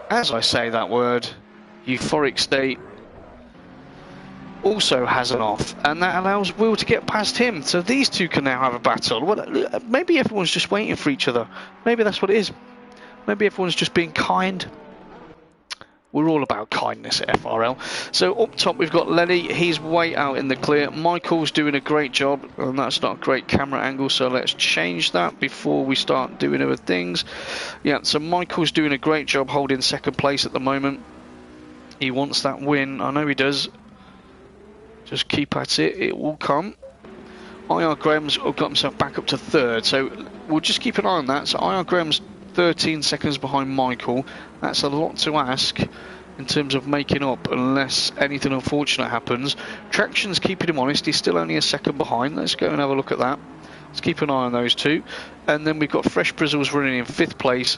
as I say that word, Euphoric State also has an off, and that allows Will to get past him, so these two can now have a battle. Well, maybe everyone's just waiting for each other. Maybe that's what it is. Maybe everyone's just being kind. We're all about kindness at FRL. So up top we've got Lenny, he's way out in the clear. Michael's doing a great job, and that's not a great camera angle, so let's change that before we start doing other things. Yeah, so Michael's doing a great job holding second place at the moment. He wants that win, I know he does. Just keep at it, it will come. IR Graham's got himself back up to third, so we'll just keep an eye on that. So IR Graham's 13 seconds behind Michael. That's a lot to ask in terms of making up unless anything unfortunate happens. Traction's keeping him honest, he's still only a second behind. Let's go and have a look at that. Let's keep an eye on those two. And then we've got Fresh Brizzles running in 5th place.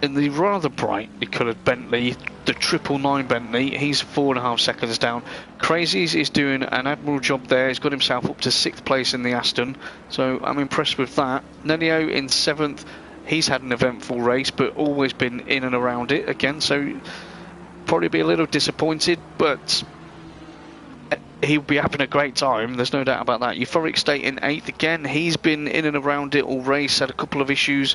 in the rather brightly coloured Bentley, the 999 Bentley, he's 4.5 seconds down. Crazies is doing an admirable job there. He's got himself up to 6th place in the Aston, so I'm impressed with that. Nelio in 7th. He's had an eventful race, but always been in and around it again, so probably be a little disappointed, but he'll be having a great time, there's no doubt about that. Euphoric State in 8th again. He's been in and around it all race, had a couple of issues,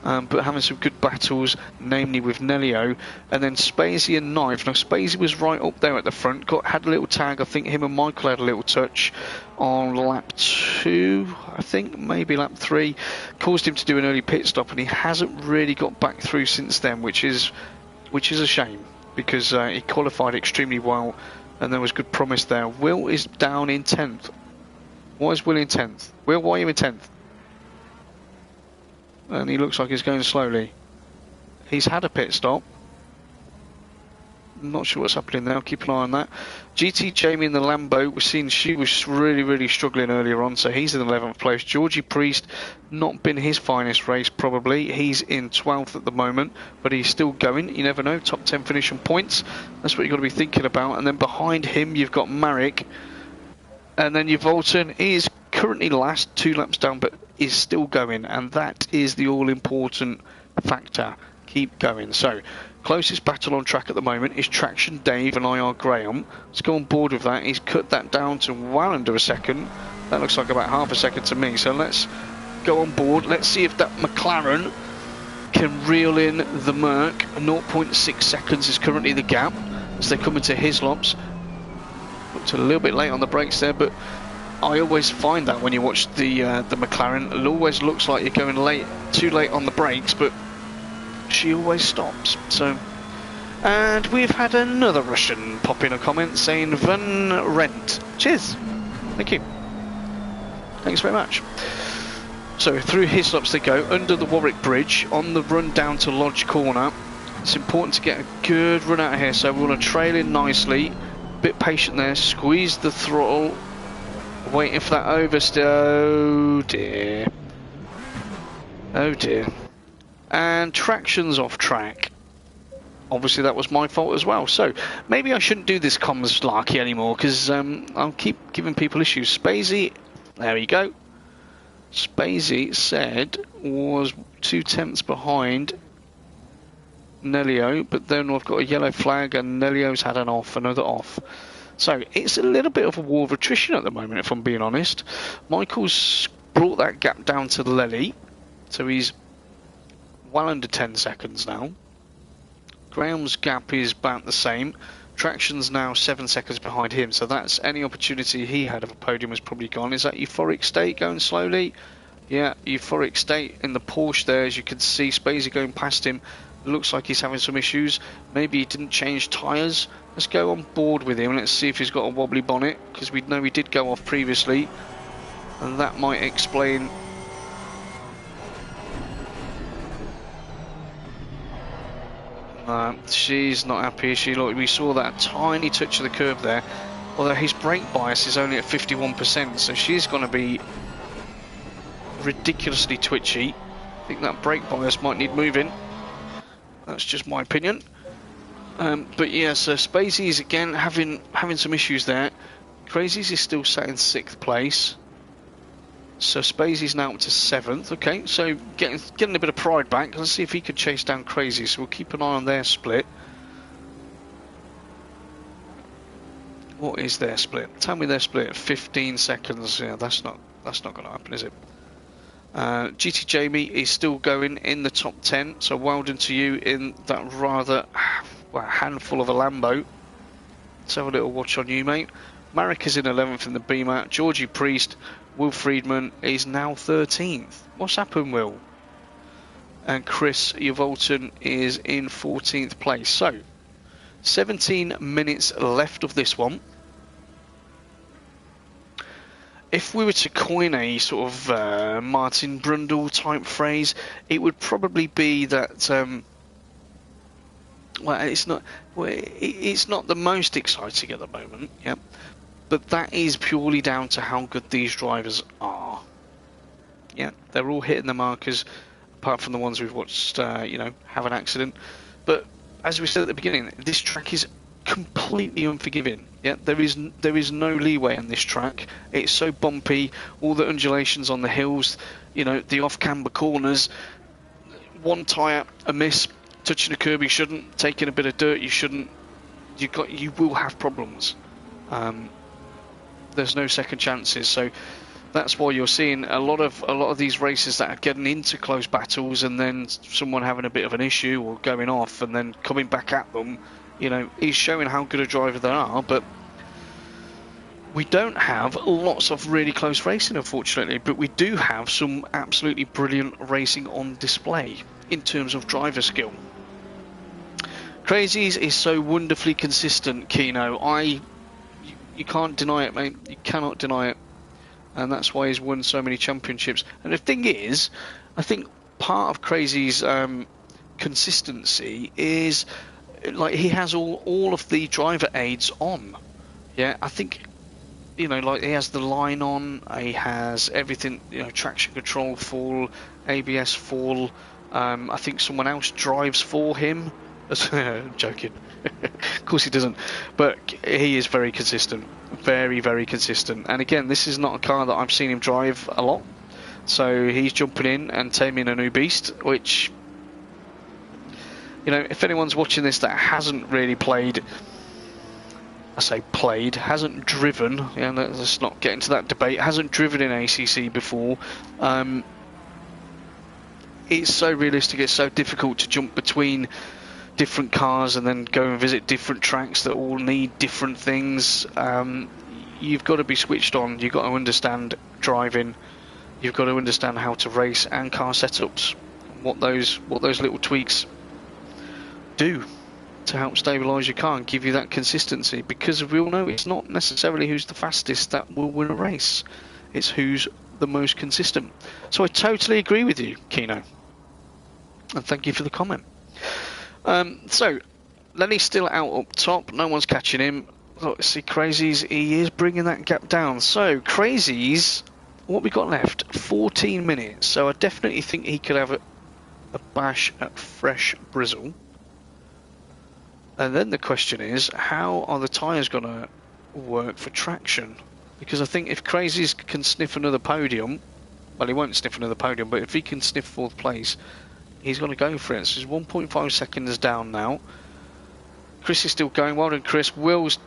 but having some good battles, namely with Nelio. And then Spacey in 9th. Now Spacey was right up there at the front, had a little tag. I think him and Michael had a little touch on lap 2, I think, maybe lap 3. Caused him to do an early pit stop, and he hasn't really got back through since then, which is a shame, because he qualified extremely well and there was good promise there. Will is down in 10th. Why is Will in 10th? Will, why are you in 10th? And he looks like he's going slowly. He's had a pit stop. I'm not sure what's happening there. I'll keep an eye on that. GT Jamie in the Lambo, we've seen she was really struggling earlier on, so he's in 11th place. Georgie Priest, not been his finest race probably. He's in 12th at the moment, but he's still going. You never know, top 10 finish and points. That's what you've got to be thinking about. And then behind him, you've got Marek. And then you've Oulton. He is currently last, 2 laps down, but is still going. And that is the all-important factor. Keep going. So, closest battle on track at the moment is Traction Dave and IR Graham. Let's go on board with that. He's cut that down to well under a second. That looks like about half a second to me. So let's go on board. Let's see if that McLaren can reel in the Merc. 0.6 seconds is currently the gap as they come into Hislops. Looked a little bit late on the brakes there, but I always find that when you watch the McLaren, it always looks like you're going too late on the brakes, but she always stops. So, and we've had another Russian pop in a comment saying Van Rent. Cheers, thank you, thanks very much. So through Hislops they go, under the Warwick Bridge, on the run down to Lodge Corner. It's important to get a good run out of here, so we want to trail in nicely, a bit patient there, squeeze the throttle, waiting for that oversteer. Oh dear, oh dear. And Traction's off track. Obviously that was my fault as well, so maybe I shouldn't do this comms larky anymore, because I'll keep giving people issues. Spacey, there we go. Spacey said was 2 tenths behind Nelio, but then I've got a yellow flag and Nelio's had another off. So it's a little bit of a war of attrition at the moment, if I'm being honest. Michael's brought that gap down to Lely, so he's well under 10 seconds now. Graham's gap is about the same. Traction's now 7 seconds behind him, so that's any opportunity he had of a podium has probably gone. Is that Euphoric State going slowly? Yeah, Euphoric State in the Porsche there, as you can see. Spacey going past him. Looks like he's having some issues. Maybe he didn't change tyres. Let's go on board with him. Let's see if he's got a wobbly bonnet, because we know he did go off previously, and that might explain. She's not happy. We saw that tiny touch of the curb there, although his brake bias is only at 51%, so she's going to be ridiculously twitchy. I think that brake bias might need moving. That's just my opinion. But yeah, so Spacey's again having some issues there. Crazies is still sat in 6th place. So Spacey's now up to 7th. Okay, so getting a bit of pride back. Let's see if he could chase down Crazy. So we'll keep an eye on their split. What is their split? Tell me their split. 15 seconds. Yeah, that's not going to happen, is it? GT Jamie is still going in the top 10. So well done to you in that rather handful of a Lambo. Let's have a little watch on you, mate. Marek is in 11th in the Beamer. Georgie Priest, Will Friedman is now 13th. What's happened, Will? And Chris Oulton is in 14th place. So, 17 minutes left of this one. If we were to coin a sort of Martin Brundle type phrase, it would probably be that it's not the most exciting at the moment, yeah, but that is purely down to how good these drivers are. Yeah, they're all hitting the markers apart from the ones we've watched, you know, have an accident. But as we said at the beginning, this track is completely unforgiving. Yeah, there is no leeway on this track. It's so bumpy, all the undulations on the hills, you know, the off-camber corners, one tyre amiss, touching a curb you shouldn't, taking a bit of dirt you shouldn't, you will have problems. There's no second chances, so that's why you're seeing a lot of these races that are getting into close battles and then someone having a bit of an issue or going off and then coming back at them, you know, is showing how good a driver they are. But we don't have lots of really close racing, unfortunately, but we do have some absolutely brilliant racing on display in terms of driver skill. Crazies is so wonderfully consistent, Kino. You can't deny it, mate. You cannot deny it. And that's why he's won so many championships. And the thing is, I think part of Crazy's consistency is, like, he has all of the driver aids on. Yeah, I think, you know, like, he has the line on, he has everything, you know, traction control full, ABS full. I think someone else drives for him. I'm joking. Of course he doesn't, but he is very consistent, very, very consistent. And again, this is not a car that I've seen him drive a lot, so he's jumping in and taming a new beast, which, you know, if anyone's watching this that hasn't really played, I say played, hasn't driven, yeah, let's not get into that debate, hasn't driven in ACC before, it's so realistic, it's so difficult to jump between different cars and then go and visit different tracks that all need different things. You've got to be switched on, you've got to understand driving, you've got to understand how to race and car setups, what those little tweaks do to help stabilise your car and give you that consistency, because we all know it's not necessarily who's the fastest that will win a race, it's who's the most consistent. So I totally agree with you, Kino, and thank you for the comment. So Lenny's still out up top, no one's catching him. Let's see, Crazies, he is bringing that gap down. So Crazies, what we got left? 14 minutes, so I definitely think he could have a bash at Fresh Brizzle. And then the question is, how are the tyres going to work for traction? Because I think if Crazies can sniff another podium, well, he won't sniff another podium, but if he can sniff fourth place, he's going to go for it. So he's 1.5 seconds down now. Chris is still going. Well done, Chris. Will's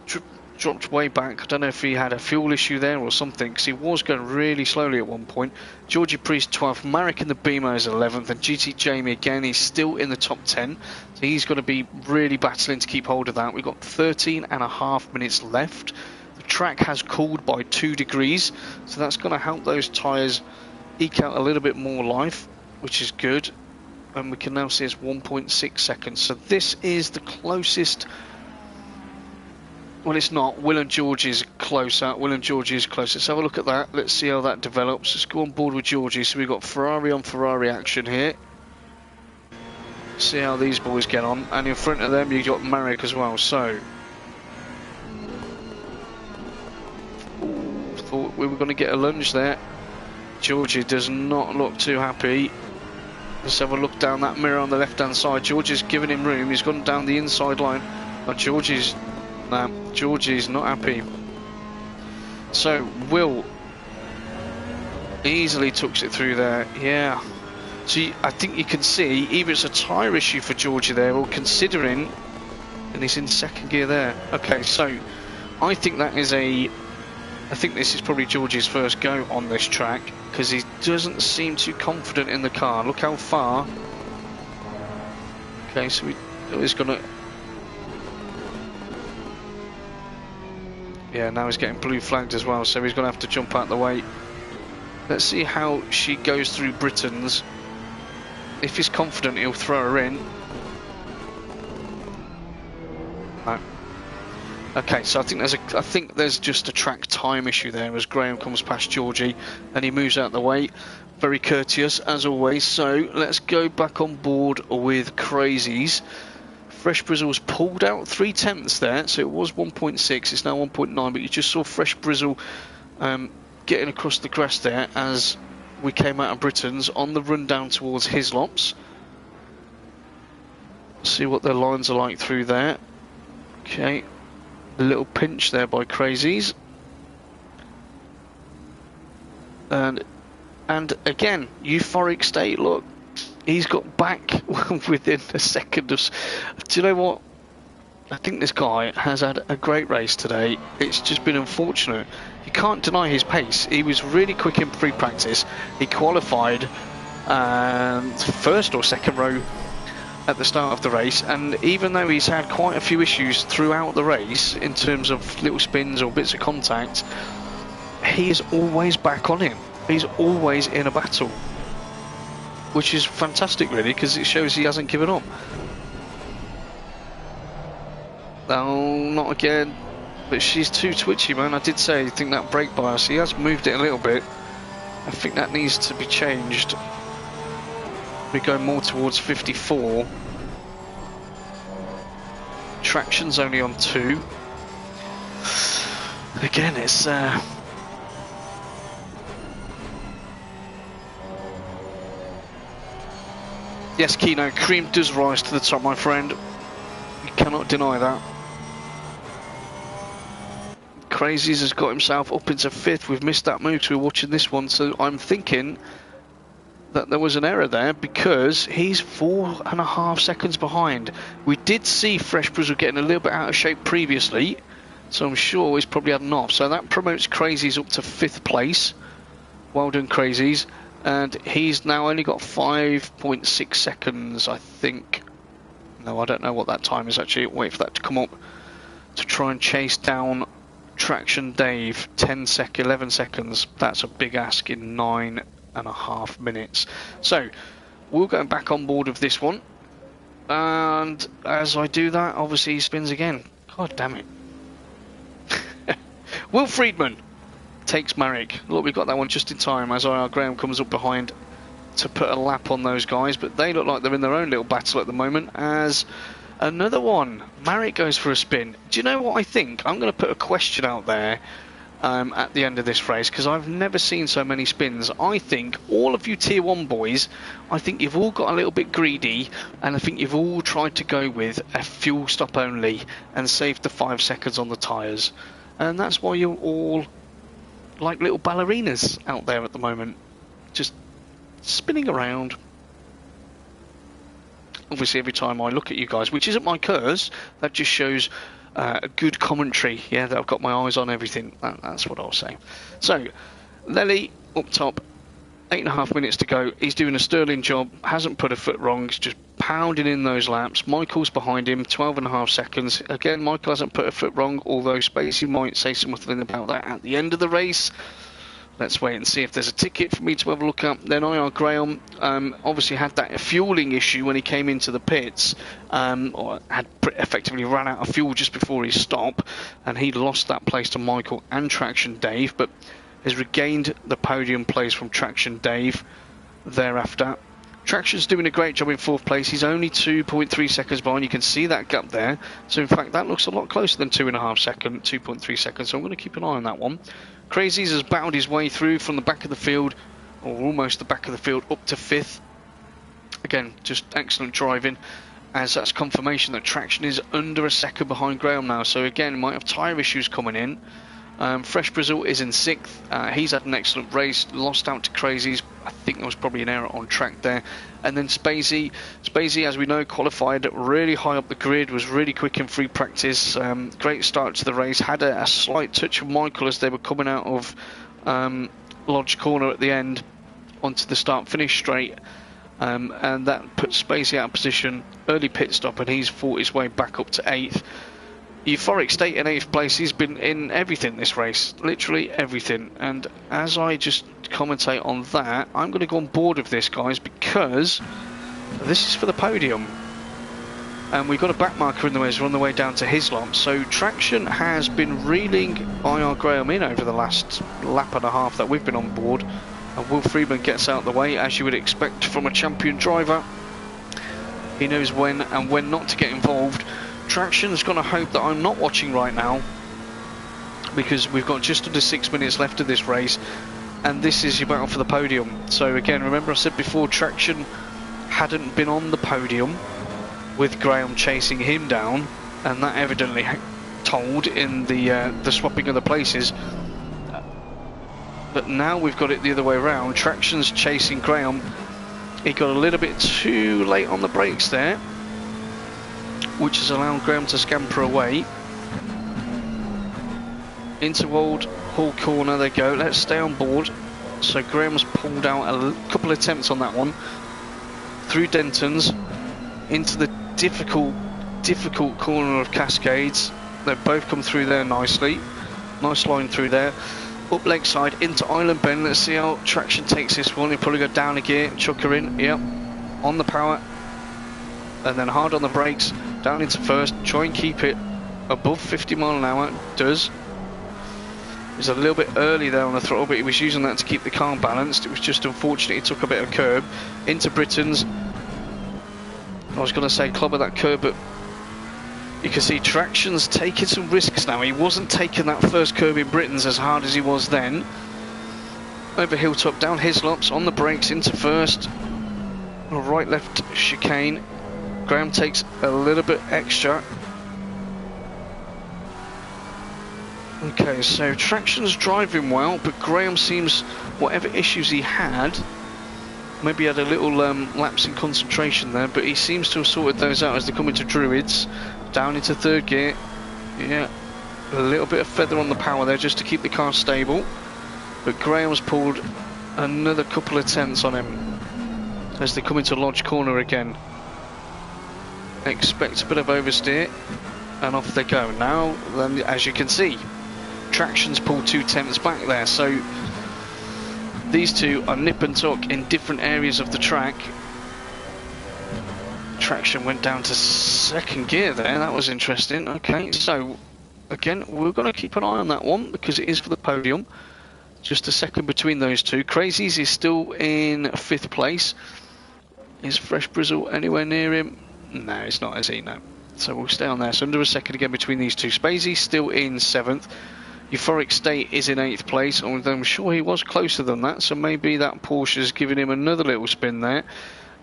dropped way back. I don't know if he had a fuel issue there or something, because he was going really slowly at one point. Georgie Priest 12th, Marek in the Beamer is 11th, and GT Jamie again, he's still in the top 10. So he's going to be really battling to keep hold of that. We've got 13.5 minutes left. The track has cooled by 2 degrees, so that's going to help those tyres eke out a little bit more life, which is good. And we can now see it's 1.6 seconds. So this is the closest. Well, it's not. Will and George is closer. Will and George is closer. Let's have a look at that. Let's see how that develops. Let's go on board with Georgie. So we've got Ferrari on Ferrari action here. See how these boys get on. And in front of them, you've got Marek as well. So, thought we were going to get a lunge there. Georgie does not look too happy. Let's have a look down that mirror on the left hand side. George is giving him room. He's gone down the inside line. But Georgie's not happy. So Will easily tucks it through there. Yeah. So I think you can see either it's a tyre issue for Georgie there, or considering, and he's in second gear there. Okay, so I think that is I think this is probably Georgie's first go on this track, because he doesn't seem too confident in the car. Look how far. Okay, so he's gonna. Yeah, now he's getting blue flagged as well, so he's gonna have to jump out the way. Let's see how she goes through Britain's. If he's confident, he'll throw her in. No. Okay, so I think there's just a track time issue there as Graham comes past Georgie and he moves out the way. Very courteous as always. So let's go back on board with Crazies. Fresh Brizzle's pulled out 0.3 there, so it was 1.6, it's now 1.9, but you just saw Fresh Brizzle getting across the grass there as we came out of Britain's on the run down towards Hislops. See what their lines are like through there. Okay, a little pinch there by Crazies. And again, Euphoric State, look, he's got back within a second of... Do you know what? I think this guy has had a great race today. It's just been unfortunate. You can't deny his pace. He was really quick in free practice. He qualified first or second row at the start of the race, and even though he's had quite a few issues throughout the race in terms of little spins or bits of contact, he is always back on him. He's always in a battle, which is fantastic really, because it shows he hasn't given up. Oh, not again. But she's too twitchy, man. I did say I think that brake bias, he has moved it a little bit. I think that needs to be changed. We go more towards 54. Traction's only on 2. Again, it's yes, Kino, cream does rise to the top, my friend. You cannot deny that. Crazies has got himself up into 5th. We've missed that move, so we're watching this one. So I'm thinking that there was an error there because he's 4.5 seconds behind. We did see Fresh Brizzle getting a little bit out of shape previously, so I'm sure he's probably had an off. So that promotes Crazies up to 5th place. Well done, Crazies. And he's now only got 5.6 seconds, I think. No, I don't know what that time is actually. Wait for that to come up to try and chase down Traction Dave. 11 seconds. That's a big ask in 9.5 minutes. So we'll go back on board of this one, and as I do that, obviously he spins again. God damn it. Will Friedman takes Marek. Look, we've got that one just in time as our Graham comes up behind to put a lap on those guys, but they look like they're in their own little battle at the moment. As another one, Marek goes for a spin. Do you know what I think? I'm going to put a question out there at the end of this race, because I've never seen so many spins. I think all of you tier 1 boys, I think you've all got a little bit greedy, and I think you've all tried to go with a fuel stop only and save the 5 seconds on the tyres, and that's why you're all like little ballerinas out there at the moment, just spinning around. Obviously every time I look at you guys, which isn't my curse, that just shows a good commentary, yeah, that I've got my eyes on everything. That's what I'll say. So Lely up top, 8.5 minutes to go. He's doing a sterling job, hasn't put a foot wrong, he's just pounding in those laps. Michael's behind him, 12.5 seconds. Again, Michael hasn't put a foot wrong, although Spacey might say something about that at the end of the race. Let's wait and see if there's a ticket for me to have a look up. Then IR Graham obviously had that fueling issue when he came into the pits, or had effectively run out of fuel just before his stop, and he lost that place to Michael and Traction Dave, but has regained the podium place from Traction Dave thereafter. Traction's doing a great job in 4th place. He's only 2.3 seconds behind. You can see that gap there. So in fact, that looks a lot closer than 2.5 seconds, 2.3 seconds. So I'm going to keep an eye on that one. Crazies has battled his way through from the back of the field, or almost the back of the field, up to 5th. Again, just excellent driving, as that's confirmation that Traction is under a second behind Graham now. So again, might have tyre issues coming in. Fresh Brizzle is in 6th. He's had an excellent race, lost out to Crazies. I think there was probably an error on track there. And then Spacey, as we know, qualified really high up the grid, was really quick in free practice. Great start to the race, had a slight touch of Michael as they were coming out of Lodge Corner at the end onto the start-finish straight. And that put Spacey out of position, early pit stop, and he's fought his way back up to 8th. Euphoric State in 8th place. He's been in everything this race, literally everything. And as I just commentate on that, I'm going to go on board of this, guys, because this is for the podium. And we've got a back marker in the way as we're on the way down to Hislop. So Traction has been reeling IR Graham in over the last lap and a half that we've been on board. And Will Friedman gets out the way, as you would expect from a champion driver. He knows when and when not to get involved. Traction's going to hope that I'm not watching right now, because we've got just under 6 minutes left of this race. and this is your battle for the podium. So again, remember I said before, Traction hadn't been on the podium with Graham chasing him down, and that evidently told in the swapping of the places. But now we've got it the other way around. Traction's chasing Graham. He got a little bit too late on the brakes there, which has allowed Graham to scamper away. Into Old Hall Corner they go. Let's stay on board. So Graham's pulled out a couple of attempts on that one. Through Denton's, into the difficult corner of Cascades. They've both come through there nicely. Nice line through there. Up Lakeside into Island Bend. Let's see how Traction takes this one. He'll probably go down a gear, chuck her in. Yep. On the power. And then hard on the brakes. Down into first. Try and keep it above 50 mile an hour. Does. He's a little bit early there on the throttle, but he was using that to keep the car balanced. It was just unfortunate he took a bit of curb. Into Britain's. I was going to say clobber that curb, but you can see Traction's taking some risks now. He wasn't taking that first curb in Britain's as hard as he was then. Over Hilltop, down Hislops, on the brakes, into first. Right left chicane. Graham takes a little bit extra. Okay, so Traction's driving well, but Graham seems, whatever issues he had, maybe he had a little lapse in concentration there, but he seems to have sorted those out as they come into Druids. Down into third gear. Yeah, a little bit of feather on the power there just to keep the car stable. But Graham's pulled another couple of tenths on him as they come into Lodge Corner again. Expect a bit of oversteer, and off they go. Now, then, as you can see, Traction's pulled 2 tenths back there, so these two are nip and tuck in different areas of the track. Traction went down to second gear there. That was interesting. Okay, so again, we're going to keep an eye on that one because it is for the podium. Just a second between those two. Crazies is still in 5th place. Is Fresh Brizzle anywhere near him? No, it's not, is he? No. So we'll stay on there. So under a second again between these two. Spacey's still in 7th. Euphoric State is in 8th place, although I'm sure he was closer than that, so maybe that Porsche's giving him another little spin there.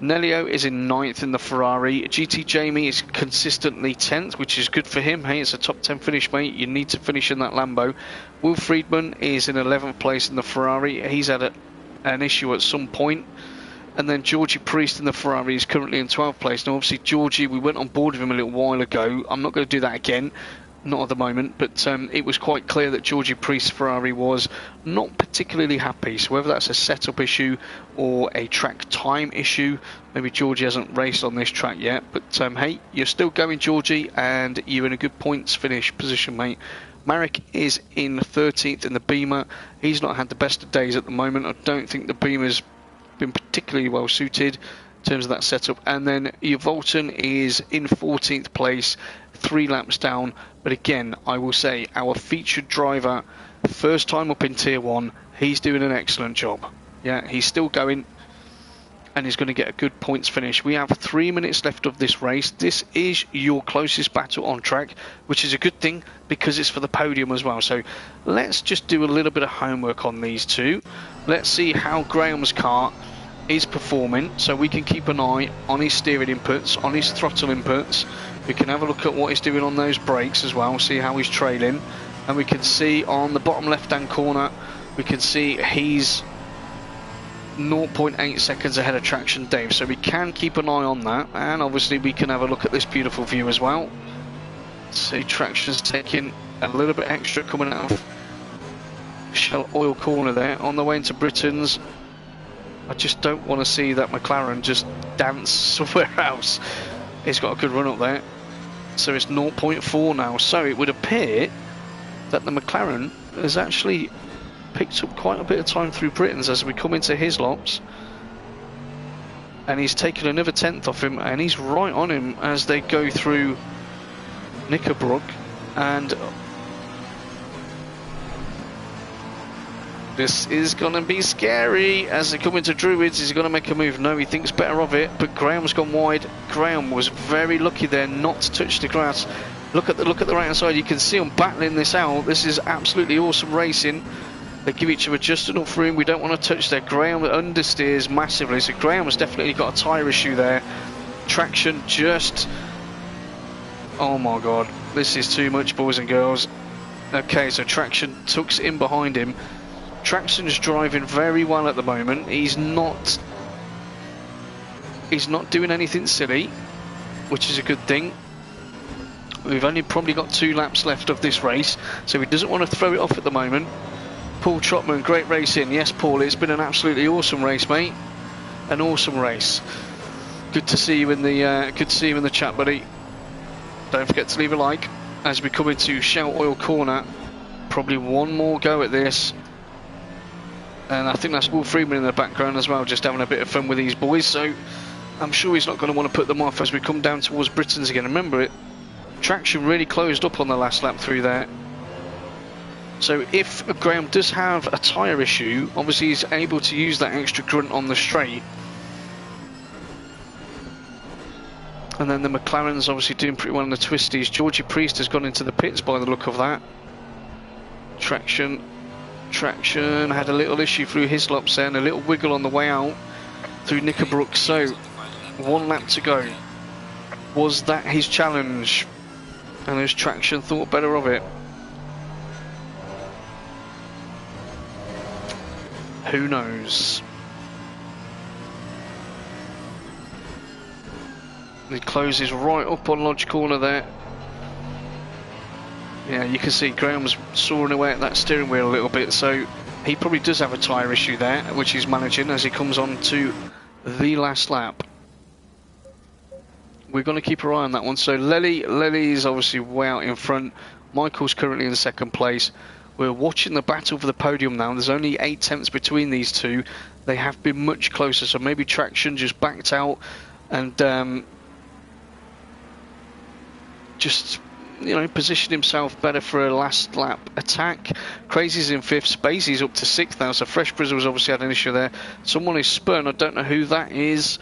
Nelio is in 9th in the Ferrari. GT Jamie is consistently 10th, which is good for him. Hey, it's a top 10 finish, mate. You need to finish in that Lambo. Will Friedman is in 11th place in the Ferrari. He's had an issue at some point. And then Georgie Priest in the Ferrari is currently in 12th place. Now, obviously, Georgie, we went on board with him a little while ago. I'm not going to do that again. Not at the moment, but it was quite clear that Georgie Priest's Ferrari was not particularly happy. So whether that's a setup issue or a track time issue, maybe Georgie hasn't raced on this track yet. But hey, you're still going, Georgie, and you're in a good points finish position, mate. Marek is in 13th in the Beamer. He's not had the best of days at the moment. I don't think the Beamer's been particularly well suited in terms of that setup. And then Oulton is in 14th place, 3 laps down. But again, I will say our featured driver, first time up in Tier 1, he's doing an excellent job. Yeah, he's still going and he's going to get a good points finish. We have 3 minutes left of this race. This is your closest battle on track, which is a good thing because it's for the podium as well. So let's just do a little bit of homework on these two. Let's see how Graham's car is performing, so we can keep an eye on his steering inputs, on his throttle inputs. We can have a look at what he's doing on those brakes as well, see how he's trailing, and we can see on the bottom left hand corner, we can see he's 0.8 seconds ahead of Traction Dave, so we can keep an eye on that. And obviously we can have a look at this beautiful view as well. See Traction's taking a little bit extra coming out of Shell Oil Corner there on the way into Britain's. I just don't want to see that McLaren just dance somewhere else. He's got a good run up there. So it's 0.4 now. So it would appear that the McLaren has actually picked up quite a bit of time through Britain's as we come into his laps. And he's taken another 10th off him, and he's right on him as they go through Knickerbrook. And this is going to be scary as they come into Druids. Is he going to make a move? No, he thinks better of it, but Graham's gone wide. Graham was very lucky there not to touch the grass. Look at the right hand side. You can see him battling this out. This is absolutely awesome racing. They give each other just enough room. We don't want to touch there. Graham understeers massively. So Graham has definitely got a tyre issue there. Traction just... Oh my god. This is too much, boys and girls. Okay, so Traction tucks in behind him. Traction's driving very well at the moment. He's not doing anything silly, which is a good thing. We've only probably got 2 laps left of this race, so he doesn't want to throw it off at the moment. Paul Trotman, great racing. Yes, Paul, it's been an absolutely awesome race, mate. An awesome race. Good to see you in the chat, buddy. Don't forget to leave a like as we come into Shell Oil Corner. Probably one more go at this. And I think that's Will Freeman in the background as well, just having a bit of fun with these boys. So I'm sure he's not going to want to put them off as we come down towards Britain's again. Remember it, Traction really closed up on the last lap through there. So if Graham does have a tyre issue, obviously he's able to use that extra grunt on the straight. And then the McLaren's obviously doing pretty well in the twisties. Georgie Priest has gone into the pits by the look of that. Traction had a little issue through Hislops there and a little wiggle on the way out through Knickerbrook. So 1 lap to go. Was that his challenge? And his Traction thought better of it. Who knows? He closes right up on Lodge Corner there. Yeah, you can see Graham's soaring away at that steering wheel a little bit, so he probably does have a tyre issue there, which he's managing as he comes on to the last lap. We're going to keep our eye on that one. So Lely's obviously way out in front. Michael's currently in 2nd place. We're watching the battle for the podium now. There's only 8 tenths between these two. They have been much closer, so maybe Traction just backed out and just, you know, positioned himself better for a last lap attack. Crazy's in 5th, Spacey's up to 6th now, so Fresh Brizzle's obviously had an issue there. Someone is spun, I don't know who that is.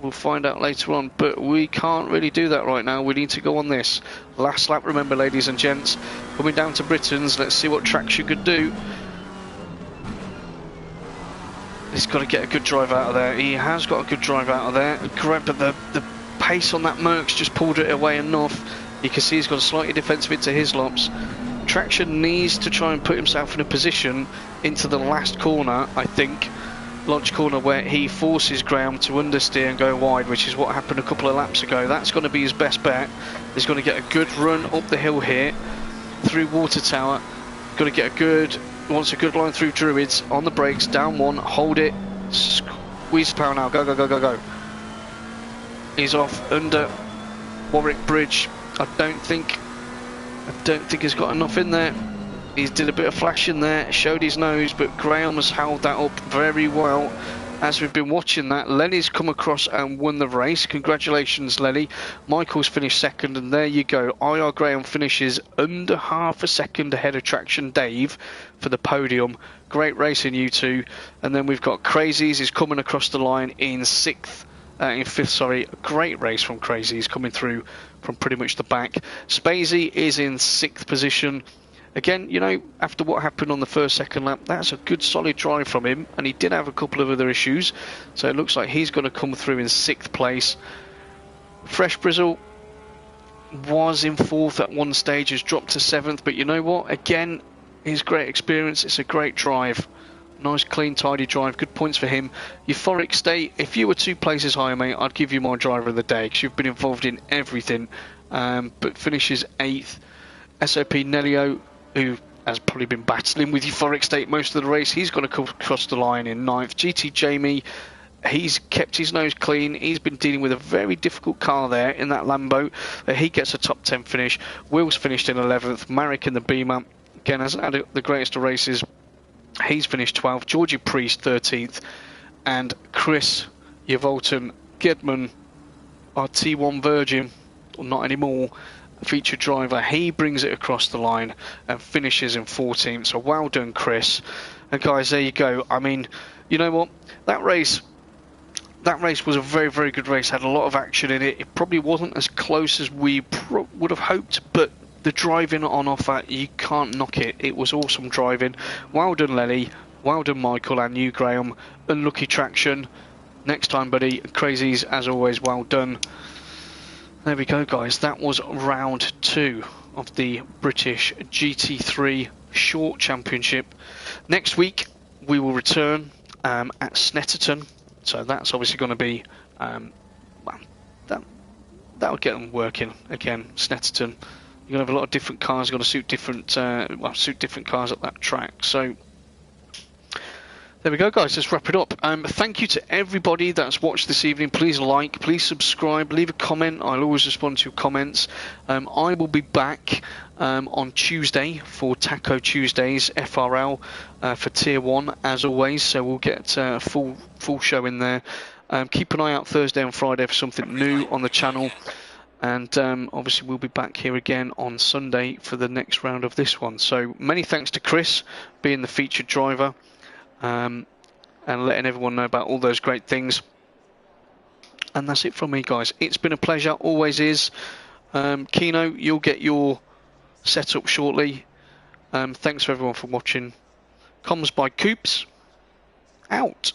We'll find out later on, but we can't really do that right now. We need to go on this last lap, remember, ladies and gents. Coming down to Britain's, let's see what Traction could do. He's got to get a good drive out of there. He has got a good drive out of there. Correct, but the pace on that Mercs just pulled it away enough. You can see he's got a slightly defensive into Hislops. Traction needs to try and put himself in a position into the last corner, I think. Lodge Corner, where he forces Graham to understeer and go wide, which is what happened a couple of laps ago. That's going to be his best bet. He's going to get a good run up the hill here through Water Tower. Got to get a good, wants a good line through Druids on the brakes, down 1, hold it, squeeze the power now, go, go, go, go, go. He's off under Warwick Bridge. I don't think he's got enough in there. He did a bit of flashing there, showed his nose, but Graham has held that up very well as we've been watching that. Lenny's come across and won the race. Congratulations, Lenny. Michael's finished 2nd, and there you go. IR Graham finishes under half a second ahead of Traction Dave for the podium. Great racing, you two. And then we've got Crazies is coming across the line in 5th, sorry. Great race from Crazies coming through from pretty much the back. Spacey is in 6th position. Again, you know, after what happened on the 1st, 2nd lap, that's a good solid drive from him, and he did have a couple of other issues, so it looks like he's going to come through in 6th place. Fresh Brizzle was in 4th at one stage, has dropped to 7th, but you know what, again, his great experience, it's a great drive. Nice, clean, tidy drive, good points for him. Euphoric State, if you were 2 places higher, mate, I'd give you my driver of the day, because you've been involved in everything, but finishes 8th. SOP Nelio, who has probably been battling with Euphoric State most of the race, he's going to come across the line in 9th. GT Jamie, he's kept his nose clean. He's been dealing with a very difficult car there in that Lambo. He gets a top 10 finish. Will's finished in 11th. Marek in the Beamer, again, hasn't had the greatest of races. He's finished 12th. Georgie Priest 13th. And Chris Oulton Gedman, our T1 Virgin, or not anymore, featured driver, he brings it across the line and finishes in 14th. So well done, Chris. And guys, there you go. I mean, you know what, that race was a very, very good race, had a lot of action in it. It probably wasn't as close as we would have hoped, but the driving on offer, you can't knock it. It was awesome driving. Well done, Lenny. Well done, Michael, and you, Graham. Unlucky traction. Next time, buddy. Crazies, as always, well done. There we go, guys. That was round 2 of the British GT3 Short Championship. Next week, we will return at Snetterton. So that's obviously going to be, well, that'll get them working again. Snetterton. You're going to have a lot of different cars. You're going to suit different cars at that track. So there we go, guys. Let's wrap it up. Thank you to everybody that's watched this evening. Please like, please subscribe, leave a comment. I'll always respond to your comments. I will be back on Tuesday for Taco Tuesdays FRL for Tier 1 as always. So we'll get a full show in there. Keep an eye out Thursday and Friday for something new on the channel. And obviously we'll be back here again on Sunday for the next round of this one. So many thanks to Chris being the featured driver. And letting everyone know about all those great things. And that's it from me, guys. It's been a pleasure, always is. Kino, you'll get your setup shortly. Thanks for everyone for watching. Comms by Coops, out.